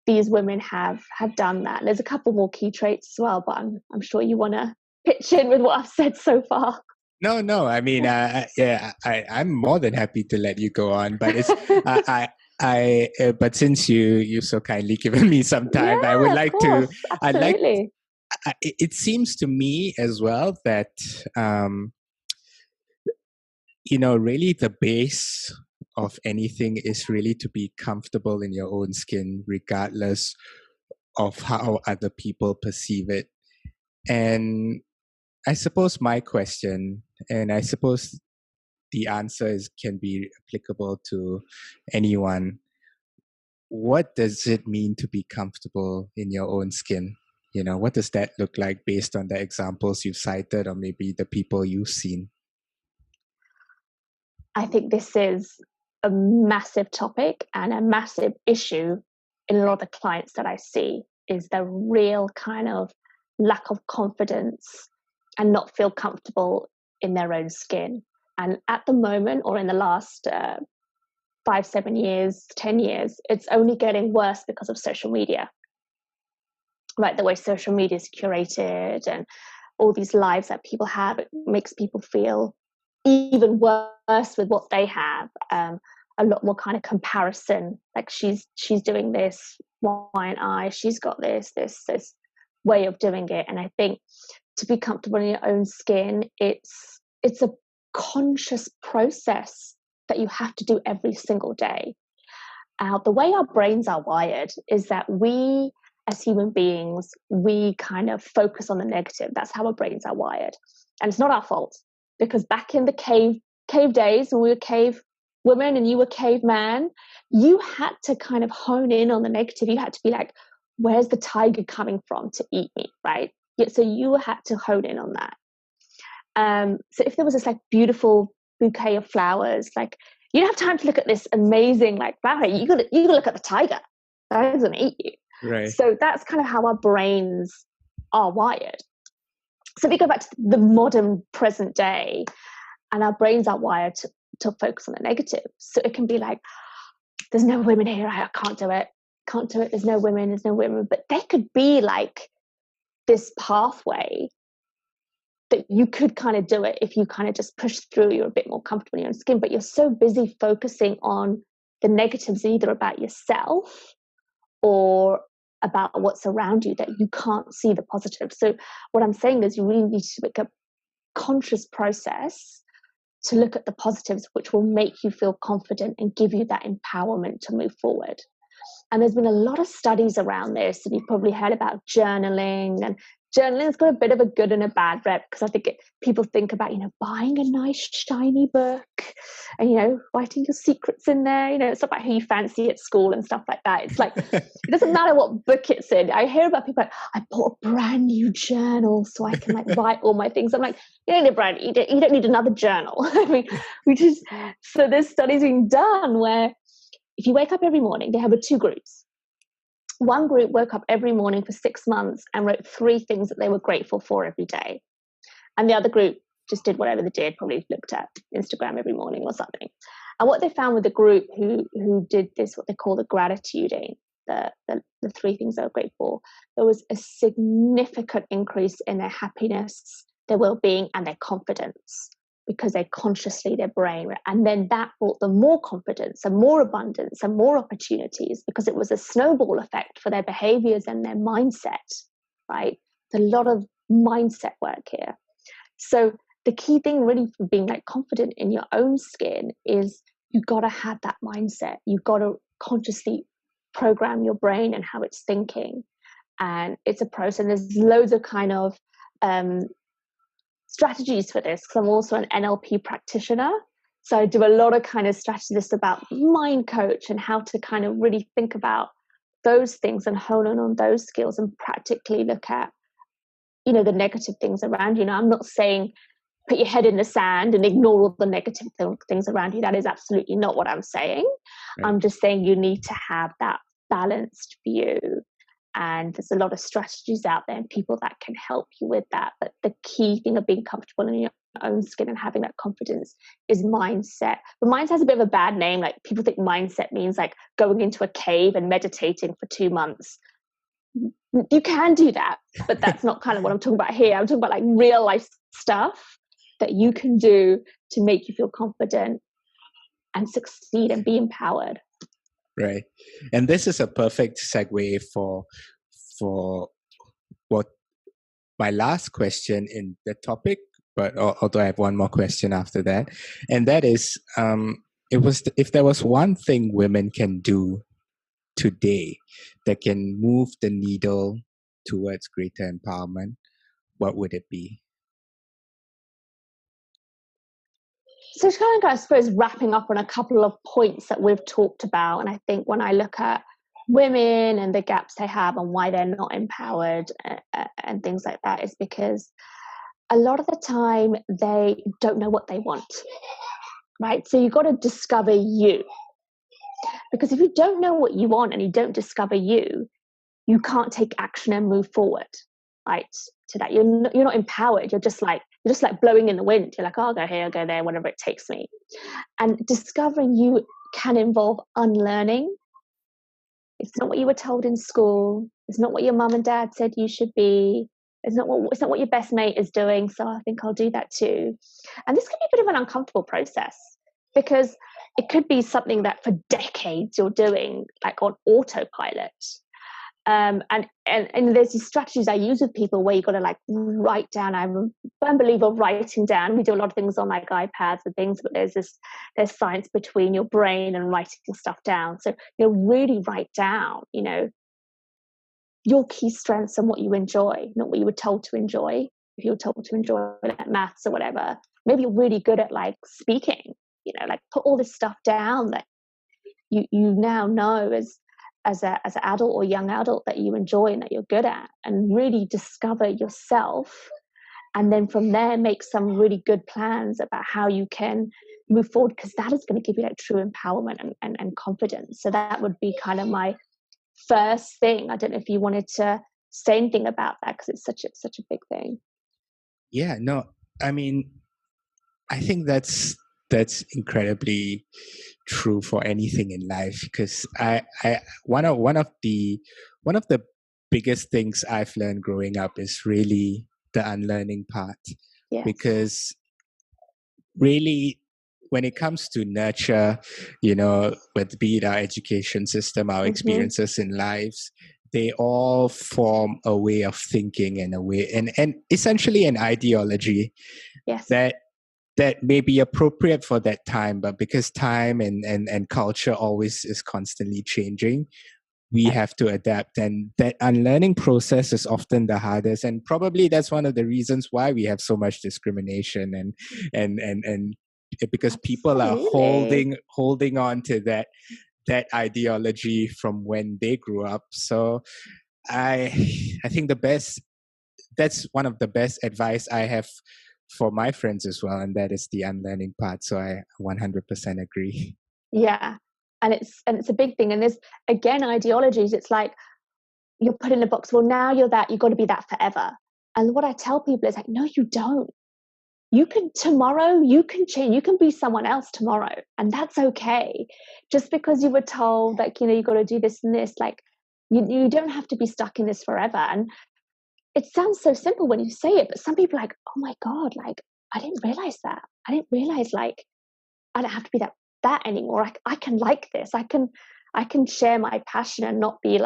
these women have done that. And there's a couple more key traits as well, but I'm sure you want to pitch in with what I've said so far. No. I mean, I'm more than happy to let you go on, but it's but since you've so kindly given me some time, I would like to. Absolutely. It seems to me as well that really the base of anything is really to be comfortable in your own skin, regardless of how other people perceive it. And I suppose my question, and I suppose the answer can be applicable to anyone. What does it mean to be comfortable in your own skin? What does that look like based on the examples you've cited, or maybe the people you've seen? I think this is a massive topic and a massive issue in a lot of the clients that I see, is the real kind of lack of confidence and not feel comfortable in their own skin. And at the moment, or in the last 5, 7 years, 10 years, it's only getting worse because of social media. Right, the way social media is curated and all these lives that people have, it makes people feel even worse with what they have. A lot more kind of comparison, like she's doing this, why aren't I? She's got this way of doing it. And I think to be comfortable in your own skin, it's a conscious process that you have to do every single day. The way our brains are wired is that we, as human beings, we kind of focus on the negative. That's how our brains are wired. And it's not our fault, because back in the cave days, when we were cave women and you were caveman, you had to kind of hone in on the negative. You had to be like, where's the tiger coming from to eat me, right? So you had to hone in on that. So if there was this like beautiful bouquet of flowers, like you don't have time to look at this amazing like flower. You gotta look at the tiger. The tiger's gonna eat you. Right. So that's kind of how our brains are wired. So if we go back to the modern present day, and our brains are wired to focus on the negative. So it can be like, there's no women here, I can't do it. There's no women. But there could be like this pathway that you could kind of do it if you kind of just push through, you're a bit more comfortable in your own skin, but you're so busy focusing on the negatives, either about yourself or about what's around you, that you can't see the positive. So what I'm saying is you really need to make a conscious process to look at the positives, which will make you feel confident and give you that empowerment to move forward. And there's been a lot of studies around this, and you've probably heard about journaling. And journaling's got a bit of a good and a bad rep, because I think people think about, buying a nice shiny book and, writing your secrets in there. It's not about who you fancy at school and stuff like that. It's like, it doesn't matter what book it's in. I hear about people like, I bought a brand new journal so I can like write all my things. I'm like, you don't need another journal. I mean, so there's studies being done where if you wake up every morning, they have 2 groups. One group woke up every morning for 6 months and wrote 3 things that they were grateful for every day. And the other group just did whatever they did, probably looked at Instagram every morning or something. And what they found with the group who did this, what they call the gratituding, the 3 things they were grateful, there was a significant increase in their happiness, their well-being, and their confidence, because they consciously, their brain, and then that brought them more confidence and more abundance and more opportunities, because it was a snowball effect for their behaviors and their mindset, right? There's a lot of mindset work here. So the key thing really for being like confident in your own skin is you got to have that mindset. You've got to consciously program your brain and how it's thinking. And it's a process. And there's loads of kind of strategies for this, because I'm also an NLP practitioner. So I do a lot of kind of strategies about mind coach and how to kind of really think about those things and hone in on those skills and practically look at, the negative things around you. I'm not saying put your head in the sand and ignore all the negative things around you. That is absolutely not what I'm saying. Right. I'm just saying you need to have that balanced view. And there's a lot of strategies out there and people that can help you with that. But the key thing of being comfortable in your own skin and having that confidence is mindset. But mindset has a bit of a bad name. Like people think mindset means like going into a cave and meditating for 2 months. You can do that, but that's not kind of what I'm talking about here. I'm talking about like real life stuff that you can do to make you feel confident and succeed and be empowered. Right. And this is a perfect segue for what my last question in the topic, but although I have one more question after that, and that is, if there was one thing women can do today that can move the needle towards greater empowerment, what would it be? So it's kind of, I suppose, wrapping up on a couple of points that we've talked about. And I think when I look at women and the gaps they have and why they're not empowered and things like that, is because a lot of the time they don't know what they want, right? So you've got to discover you. Because if you don't know what you want and you don't discover you, you can't take action and move forward, right? To that, you're not empowered. You're just like blowing in the wind. You're like, oh, I'll go here, I'll go there, whatever it takes me. And discovering you can involve unlearning. It's not what you were told in school. It's not what your mum and dad said you should be. It's not what your best mate is doing. So I think I'll do that too. And this can be a bit of an uncomfortable process because it could be something that for decades you're doing like on autopilot. And there's these strategies I use with people where you've got to like write down. I'm a firm believer of writing down. We do a lot of things on like iPads and things, but there's science between your brain and writing stuff down. So really write down, your key strengths and what you enjoy, not what you were told to enjoy. If you were told to enjoy like maths or whatever, maybe you're really good at like speaking. Like put all this stuff down that you now know as an adult or young adult that you enjoy and that you're good at, and really discover yourself. And then from there, make some really good plans about how you can move forward, because that is going to give you like true empowerment and confidence. So that would be kind of my first thing. I don't know if you wanted to say anything about that, because it's such a big thing. Yeah, no, I mean, I think that's incredibly true for anything in life, because I one of the biggest things I've learned growing up is really the unlearning part. Yes. Because really, when it comes to nurture, with be it our education system, our experiences in lives, they all form a way of thinking and a way and essentially an ideology. Yes. that may be appropriate for that time, but because time and culture always is constantly changing, we have to adapt. And that unlearning process is often the hardest. And probably that's one of the reasons why we have so much discrimination and because people are holding on to that ideology from when they grew up. So I think that's one of the best advice I have for my friends as well, and that is the unlearning part. So I 100% agree. Yeah, and it's a big thing. And there's again ideologies. It's like you're put in a box. Well, now you're that. You've got to be that forever. And what I tell people is like, no, you don't. You can tomorrow. You can change. You can be someone else tomorrow, and that's okay. Just because you were told like you've got to do this and this, like you don't have to be stuck in this forever. And it sounds so simple when you say it, but some people are like, oh my God, like, I didn't realize that. I didn't realize like, I don't have to be that anymore. I can like this. I can share my passion and not be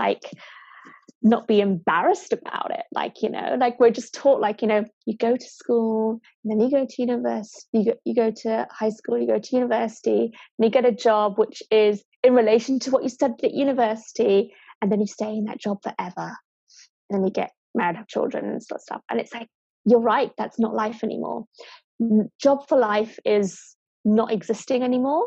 embarrassed about it. Like, like we're just taught like, you go to school and then you go to university, you go to high school, you go to university and you get a job, which is in relation to what you studied at university. And then you stay in that job forever. And then you get married, have children and stuff. And it's like, you're right, that's not life anymore. Job for life is not existing anymore.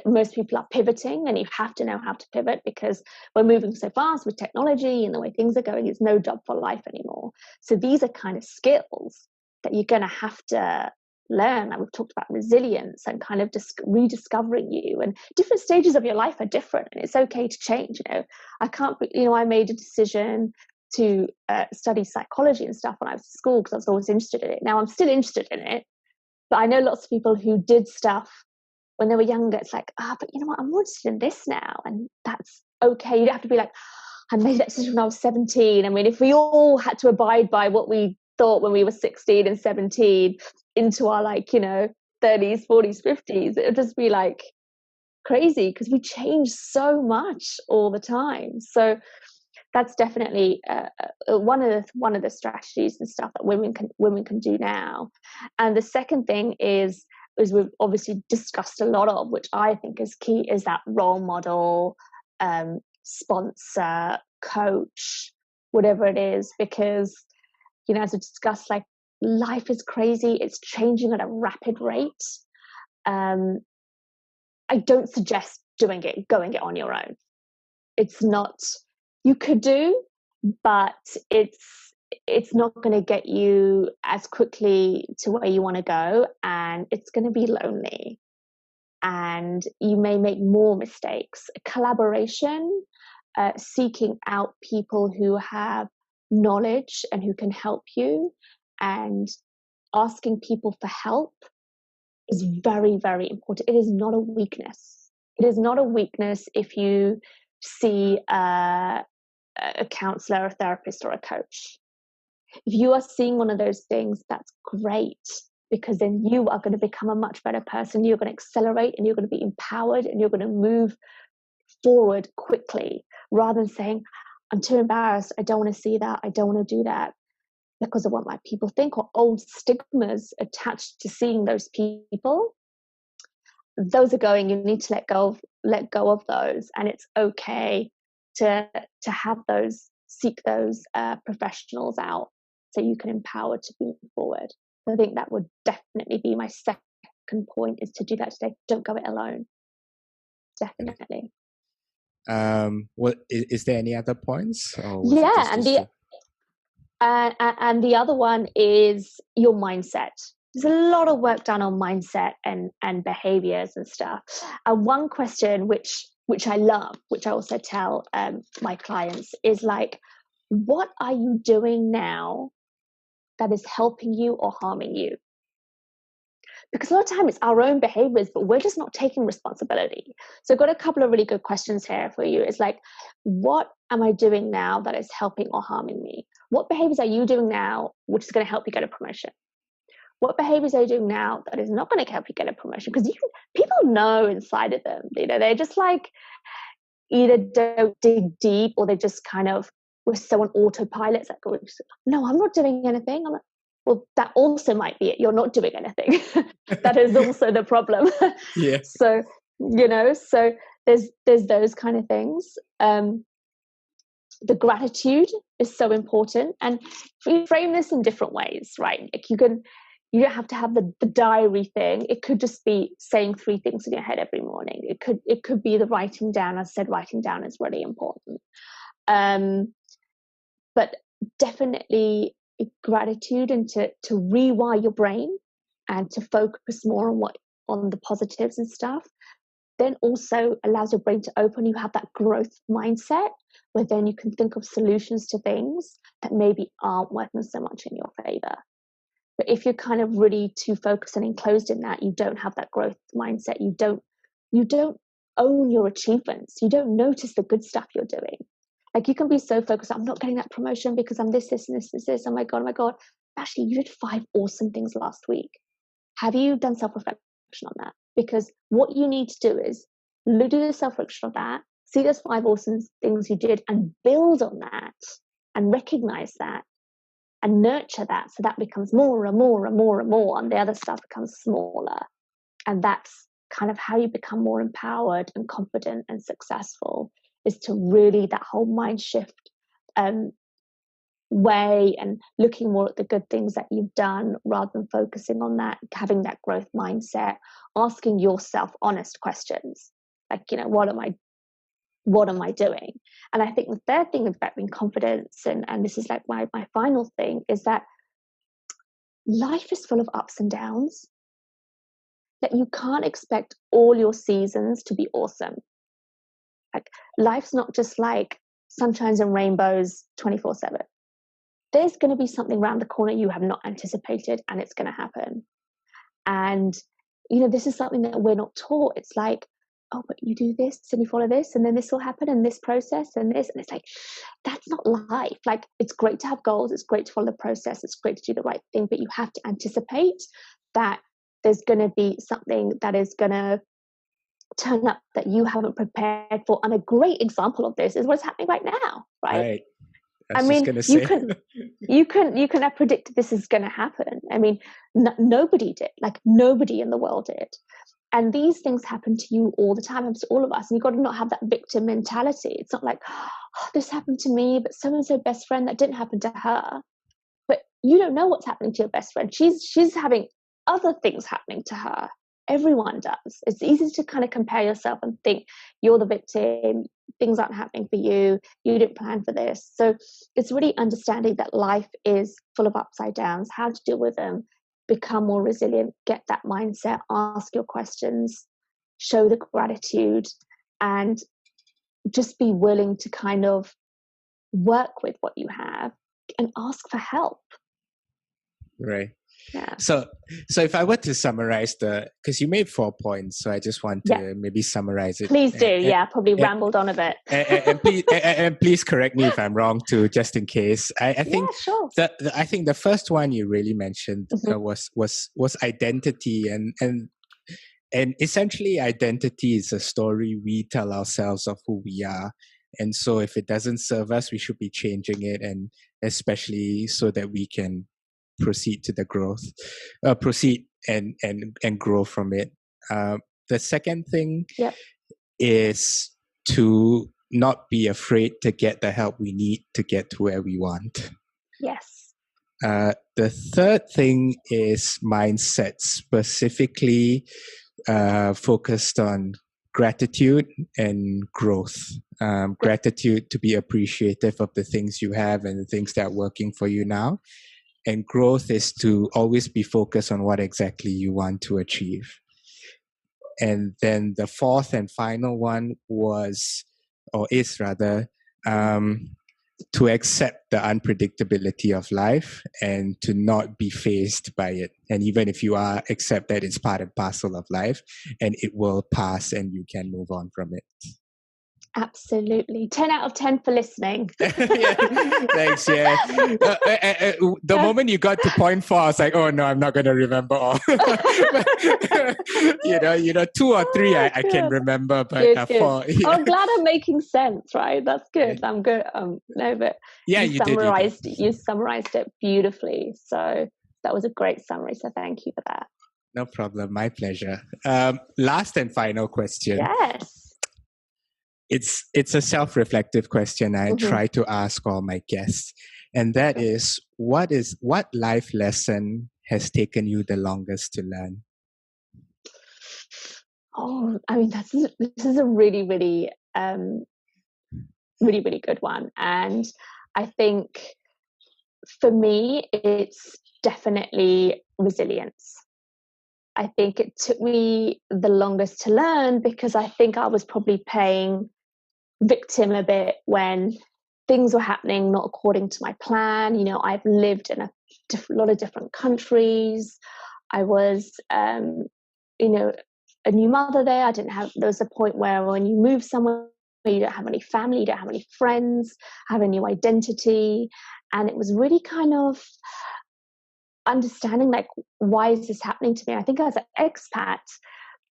Most people are pivoting, and you have to know how to pivot because we're moving so fast with technology and the way things are going. It's no job for life anymore. So these are kind of skills that you're going to have to learn. And we've talked about resilience and kind of just rediscovering you, and different stages of your life are different, and it's okay to change. I can't, I made a decision to study psychology and stuff when I was at school because I was always interested in it. Now I'm still interested in it, but I know lots of people who did stuff when they were younger. It's like, but you know what, I'm more interested in this now, and that's okay. You don't have to be like, I made that decision when I was 17. I mean, if we all had to abide by what we thought when we were 16 and 17 into our 30s, 40s, 50s, it would just be like crazy because we change so much all the time. So that's definitely one of the strategies and stuff that women can do now. And the second thing is we've obviously discussed a lot of, which I think is key, is that role model, sponsor, coach, whatever it is, because as we discussed, like, life is crazy, it's changing at a rapid rate. I don't suggest going it on your own. It's not, you could do, but it's not going to get you as quickly to where you want to go, and it's going to be lonely, and you may make more mistakes. Collaboration, seeking out people who have knowledge and who can help you, and asking people for help is very, very important. It is not a weakness. It is not a weakness if you see a counselor, a therapist, or a coach. If you are seeing one of those things, that's great, because then you are going to become a much better person. You're going to accelerate, and you're going to be empowered, and you're going to move forward quickly, rather than saying, I'm too embarrassed, I don't want to see that, I don't want to do that because of what my people think, or old stigmas attached to seeing those people. Those are going, you need to let go of those, and it's okay to have those, seek those professionals out, so you can empower to move forward. So I think that would definitely be my second point, is to do that today. Don't go it alone. Definitely. What is there any other points? Or was Yeah, it just and these two? and the other one is your mindset. There's a lot of work done on mindset and behaviors and stuff. And one question which I love, which I also tell my clients, is like, what are you doing now that is helping you or harming you? Because a lot of time it's our own behaviors, but we're just not taking responsibility. So I've got a couple of really good questions here for you. It's like, what am I doing now that is helping or harming me? What behaviors are you doing now which is going to help you get a promotion? What behaviors are you doing now that is not going to help you get a promotion? Because people know inside of them, they're just like, either don't dig deep, or they just kind of, we're so on autopilot. It's like, no, I'm not doing anything. I'm like, well, that also might be it. You're not doing anything. That is also the problem. Yeah. So, so there's those kind of things. The gratitude is so important, and we frame this in different ways, right? Like you don't have to have the diary thing. It could just be saying 3 things in your head every morning. It could be the writing down. As I said, writing down is really important. But definitely gratitude, and to rewire your brain and to focus more on the positives and stuff, then also allows your brain to open. You have that growth mindset, where then you can think of solutions to things that maybe aren't working so much in your favor. But if you're kind of really too focused and enclosed in that, you don't have that growth mindset. You don't own your achievements. You don't notice the good stuff you're doing. Like, you can be so focused, I'm not getting that promotion because I'm this, and this. Oh my God. Actually, you did 5 awesome things last week. Have you done self-reflection on that? Because what you need to do is do the self-reflection on that, see those 5 awesome things you did, and build on that, and recognize that, and nurture that, so that becomes more and more and more and more, and the other stuff becomes smaller. And that's kind of how you become more empowered and confident and successful, is to really, that whole mind shift way, and looking more at the good things that you've done rather than focusing on that, having that growth mindset, asking yourself honest questions like, what am I doing? And I think the third thing about being confident, and this is like my final thing, is that life is full of ups and downs, that you can't expect all your seasons to be awesome. Like, life's not just like sunshines and rainbows 24/7. There's going to be something around the corner you have not anticipated, and it's going to happen. And, this is something that we're not taught. It's like, oh, but you do this and you follow this, and then this will happen, and this process and this. And it's like, that's not life. Like, it's great to have goals. It's great to follow the process. It's great to do the right thing, but you have to anticipate that there's going to be something that is going to turn up that you haven't prepared for. And a great example of this is what's happening right now, right? Right. I was just gonna say. you couldn't have predicted this is going to happen. I mean, nobody did. Like, nobody in the world did. And these things happen to you all the time, happens to all of us. And you've got to not have that victim mentality. It's not like, oh, this happened to me, but so-and-so best friend, that didn't happen to her. But you don't know what's happening to your best friend. She's having other things happening to her. Everyone does. It's easy to kind of compare yourself and think you're the victim, things aren't happening for you, you didn't plan for this. So it's really understanding that life is full of upside downs, how to deal with them, become more resilient, get that mindset, ask your questions, show the gratitude, and just be willing to kind of work with what you have and ask for help. Right. Yeah. So if I were to summarize because you made 4 points, so I just want to maybe summarize it. Please do. Probably rambled on a bit. And please correct me if I'm wrong too, just in case. I think sure. I think the first one you really mentioned was identity, and essentially identity is a story we tell ourselves of who we are. And so if it doesn't serve us, we should be changing it, and especially so that we can proceed to the growth, proceed and grow from it. The second thing is to not be afraid to get the help we need to get to where we want. Yes. The third thing is mindset, specifically focused on gratitude and growth. Gratitude to be appreciative of the things you have and the things that are working for you now. And growth is to always be focused on what exactly you want to achieve. And then the fourth and final one is to accept the unpredictability of life and to not be fazed by it. And even if you are, accept that it's part and parcel of life and it will pass and you can move on from it. Absolutely. 10 out of 10 for listening. Thanks. The moment you got to point 4, I was like, oh no, I'm not going to remember all. 2 or 3 I can remember, but good. 4. Yeah. I'm glad I'm making sense, right? That's good. I'm good. No, but you summarized it beautifully. So that was a great summary. So thank you for that. No problem. My pleasure. Last and final question. Yes. It's a self-reflective question I try to ask all my guests, and that is what life lesson has taken you the longest to learn? Oh, I mean, this is a really, really, really, really good one. And I think for me, it's definitely resilience. I think it took me the longest to learn because I think I was probably playing victim a bit when things were happening not according to my plan. I've lived in a lot of different countries. I was, a new mother there. There was a point where when you move somewhere, you don't have any family, you don't have any friends, have a new identity. And it was really kind of understanding, like, why is this happening to me? I think as an expat,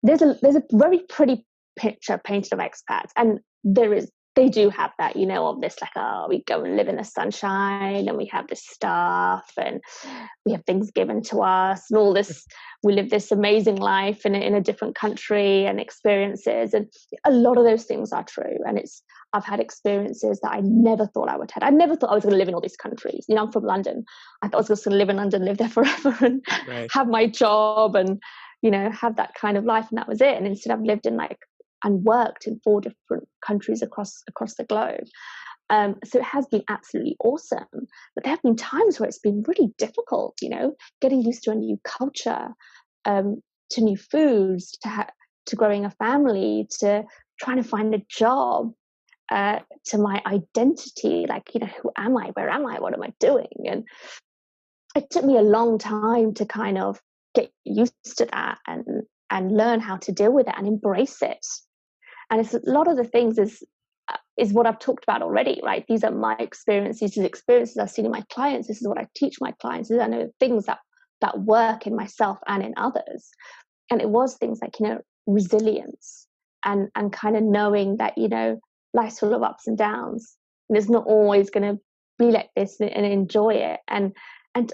there's a very pretty picture painted of expats, and they do have that, of this, like, oh, we go and live in the sunshine and we have this stuff and we have things given to us and all this, we live this amazing life in a different country and experiences, and a lot of those things are true. And I've had experiences that I never thought I would have. I never thought I was going to live in all these countries. I'm from London. I thought I was just going to live in London, live there forever and have my job and, have that kind of life. And that was it. And instead I've lived in and worked in 4 different countries across the globe. So it has been absolutely awesome. But there have been times where it's been really difficult, getting used to a new culture, to new foods, to growing a family, to trying to find a job. to my identity, like, who am I? Where am I? What am I doing? And it took me a long time to kind of get used to that and learn how to deal with it and embrace it. And it's a lot of the things is what I've talked about already, right? These are my experiences, these experiences I've seen in my clients. This is what I teach my clients. I know things that work in myself and in others. And it was things like, resilience and kind of knowing that, life's full of ups and downs. And it's not always going to be like this, and enjoy it. And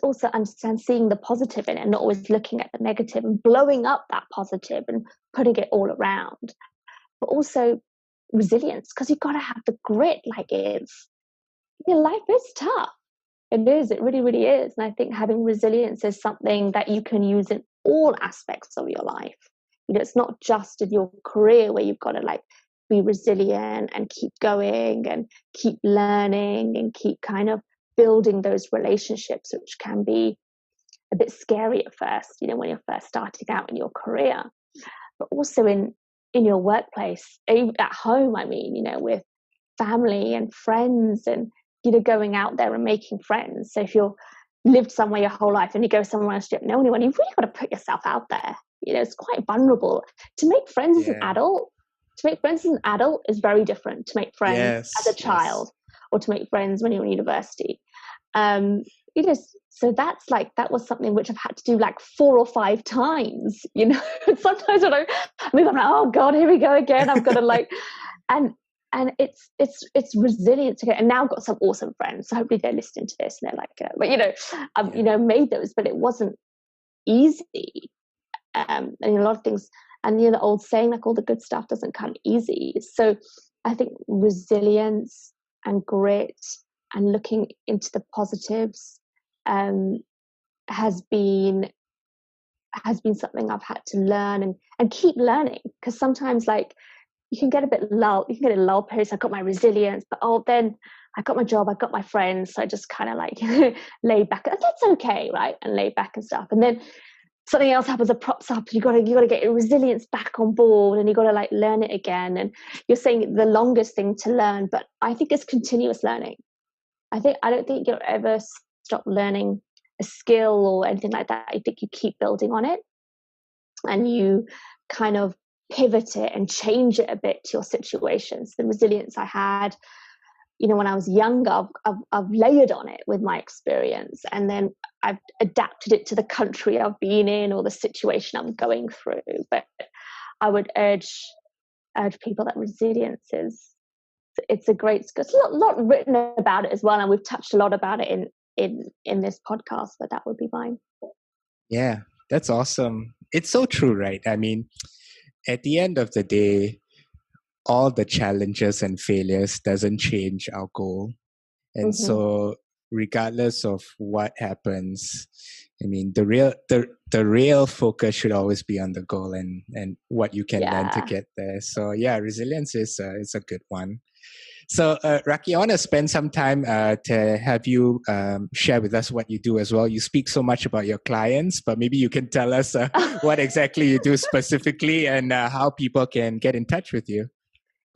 also understand seeing the positive in it and not always looking at the negative and blowing up that positive and putting it all around. But also resilience, because you've got to have the grit. Like, life is tough. It is. It really, really is. And I think having resilience is something that you can use in all aspects of your life. It's not just in your career where you've got to like be resilient and keep going and keep learning and keep kind of building those relationships, which can be a bit scary at first, when you're first starting out in your career, but also in your workplace, at home, with family and friends and, going out there and making friends. So if you've lived somewhere your whole life and you go somewhere else, you don't know anyone, you've really got to put yourself out there. It's quite vulnerable. To make friends as an adult, is very different to make friends as a child or to make friends when you're in university. So that was something which I've had to do like 4 or 5 times, sometimes when I'm like, oh God, here we go again. I've got to like, and it's resilience again. And now I've got some awesome friends. So hopefully they're listening to this and they're like, made those, but it wasn't easy. And a lot of things, and the old saying, like, all the good stuff doesn't come easy. So I think resilience and grit and looking into the positives has been something I've had to learn and keep learning, because sometimes like you can get a lull period. So I got my resilience, but then I got my job, I got my friends, so I just kind of like lay back, and that's okay, right? And lay back and stuff, and then something else happens that props up, and you got to get your resilience back on board, and you got to like learn it again. And you're saying the longest thing to learn, but I think it's continuous learning. I don't think you'll ever stop learning a skill or anything like that. I think you keep building on it, and you kind of pivot it and change it a bit to your situations. The resilience I had, when I was younger, I've layered on it with my experience, and then I've adapted it to the country I've been in or the situation I'm going through. But I would urge people that resilience it's a great skill. It's a lot written about it as well, and we've touched a lot about it in this podcast, but that would be mine. Yeah, that's awesome. It's so true, right? I mean, at the end of the day, all the challenges and failures doesn't change our goal. And so regardless of what happens, I mean, the real focus should always be on the goal and what you can learn to get there. So yeah, resilience is a good one. So Rakhi, I want to spend some time to have you share with us what you do as well. You speak so much about your clients, but maybe you can tell us what exactly you do specifically and how people can get in touch with you.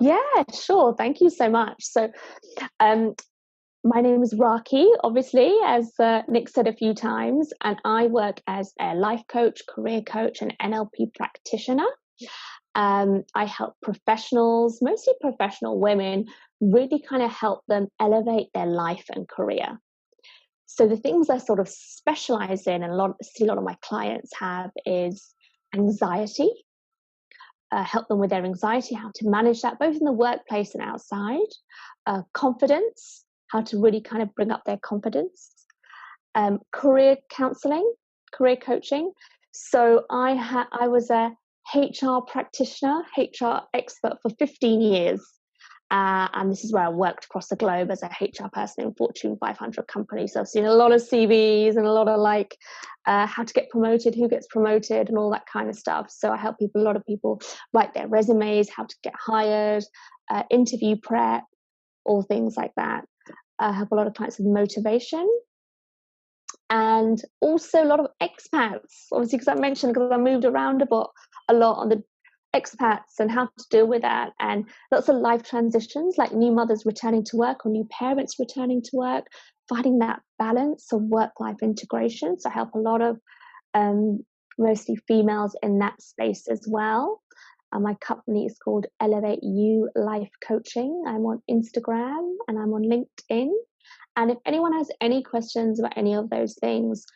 Yeah, sure. Thank you so much. So my name is Rakhi, obviously, as Nick said a few times, and I work as a life coach, career coach, and NLP practitioner. I help professionals, mostly professional women, really kind of help them elevate their life and career. So the things I sort of specialize in, and see a lot of my clients have, is anxiety. Help them with their anxiety, how to manage that both in the workplace and outside. Confidence, how to really kind of bring up their confidence. Career counseling, career coaching. So I was a HR practitioner, HR expert for 15 years. And this is where I worked across the globe as a HR person in Fortune 500 companies. So I've seen a lot of CVs and a lot of like how to get promoted, who gets promoted, and all that kind of stuff. So I help a lot of people write their resumes, how to get hired, interview prep, all things like that. I help a lot of clients with motivation. And also a lot of expats, obviously, because I moved around a lot on the expats and how to deal with that, and lots of life transitions, like new mothers returning to work or new parents returning to work, finding that balance of work-life integration. So I help a lot of mostly females in that space as well. My company is called Elevate You Life Coaching. I'm on Instagram and I'm on LinkedIn. And if anyone has any questions about any of those things,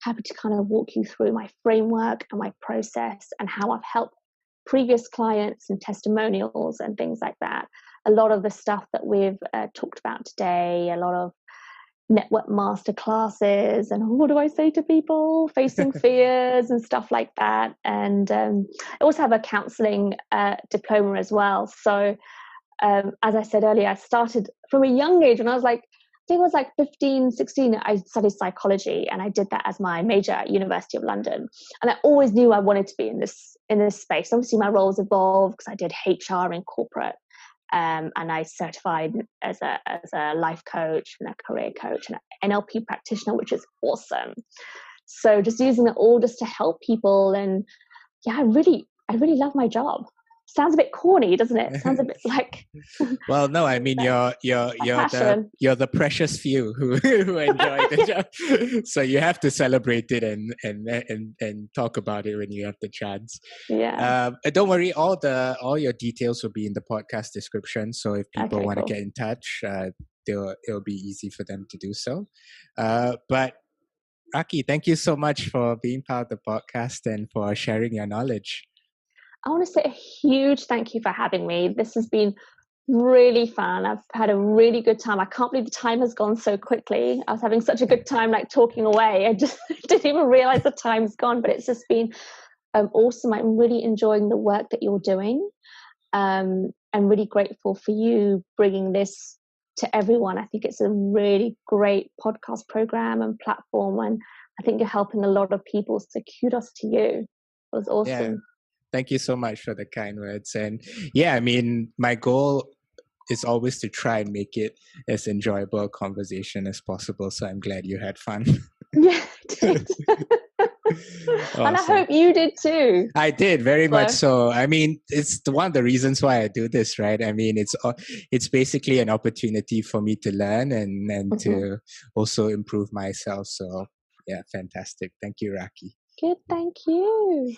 happy to kind of walk you through my framework and my process and how I've helped previous clients and testimonials and things like that. A lot of the stuff that we've talked about today, a lot of network master classes and what do I say to people, facing fears and stuff like that. And I also have a counseling diploma as well. So as I said earlier, I started from a young age when I was like, I think it was like 15, 16, I studied psychology and I did that as my major at University of London. And I always knew I wanted to be in this space. Obviously my roles evolved because I did HR in corporate. And I certified as a life coach and a career coach and an NLP practitioner, which is awesome. So just using it all just to help people. And yeah, I really love my job. Sounds a bit corny, doesn't it? Sounds a bit like. Well, no, I mean you're the precious few who enjoy the job. So you have to celebrate it and talk about it when you have the chance. Yeah. Don't worry, all your details will be in the podcast description. So if people want to get in touch, it'll be easy for them to do so. But Rakhi, thank you so much for being part of the podcast and for sharing your knowledge. I want to say a huge thank you for having me. This has been really fun. I've had a really good time. I can't believe the time has gone so quickly. I was having such a good time like talking away. I just didn't even realize the time's gone, but it's just been awesome. I'm really enjoying the work that you're doing. I'm really grateful for you bringing this to everyone. I think it's a really great podcast program and platform, and I think you're helping a lot of people. So kudos to you. It was awesome. Yeah. Thank you so much for the kind words. And yeah, I mean, my goal is always to try and make it as enjoyable a conversation as possible. So I'm glad you had fun. Yeah, I did. Awesome. And I hope you did too. I did, very much so. I mean, it's one of the reasons why I do this, right? I mean, it's basically an opportunity for me to learn and to also improve myself. So yeah, fantastic. Thank you, Rakhi. Good, thank you.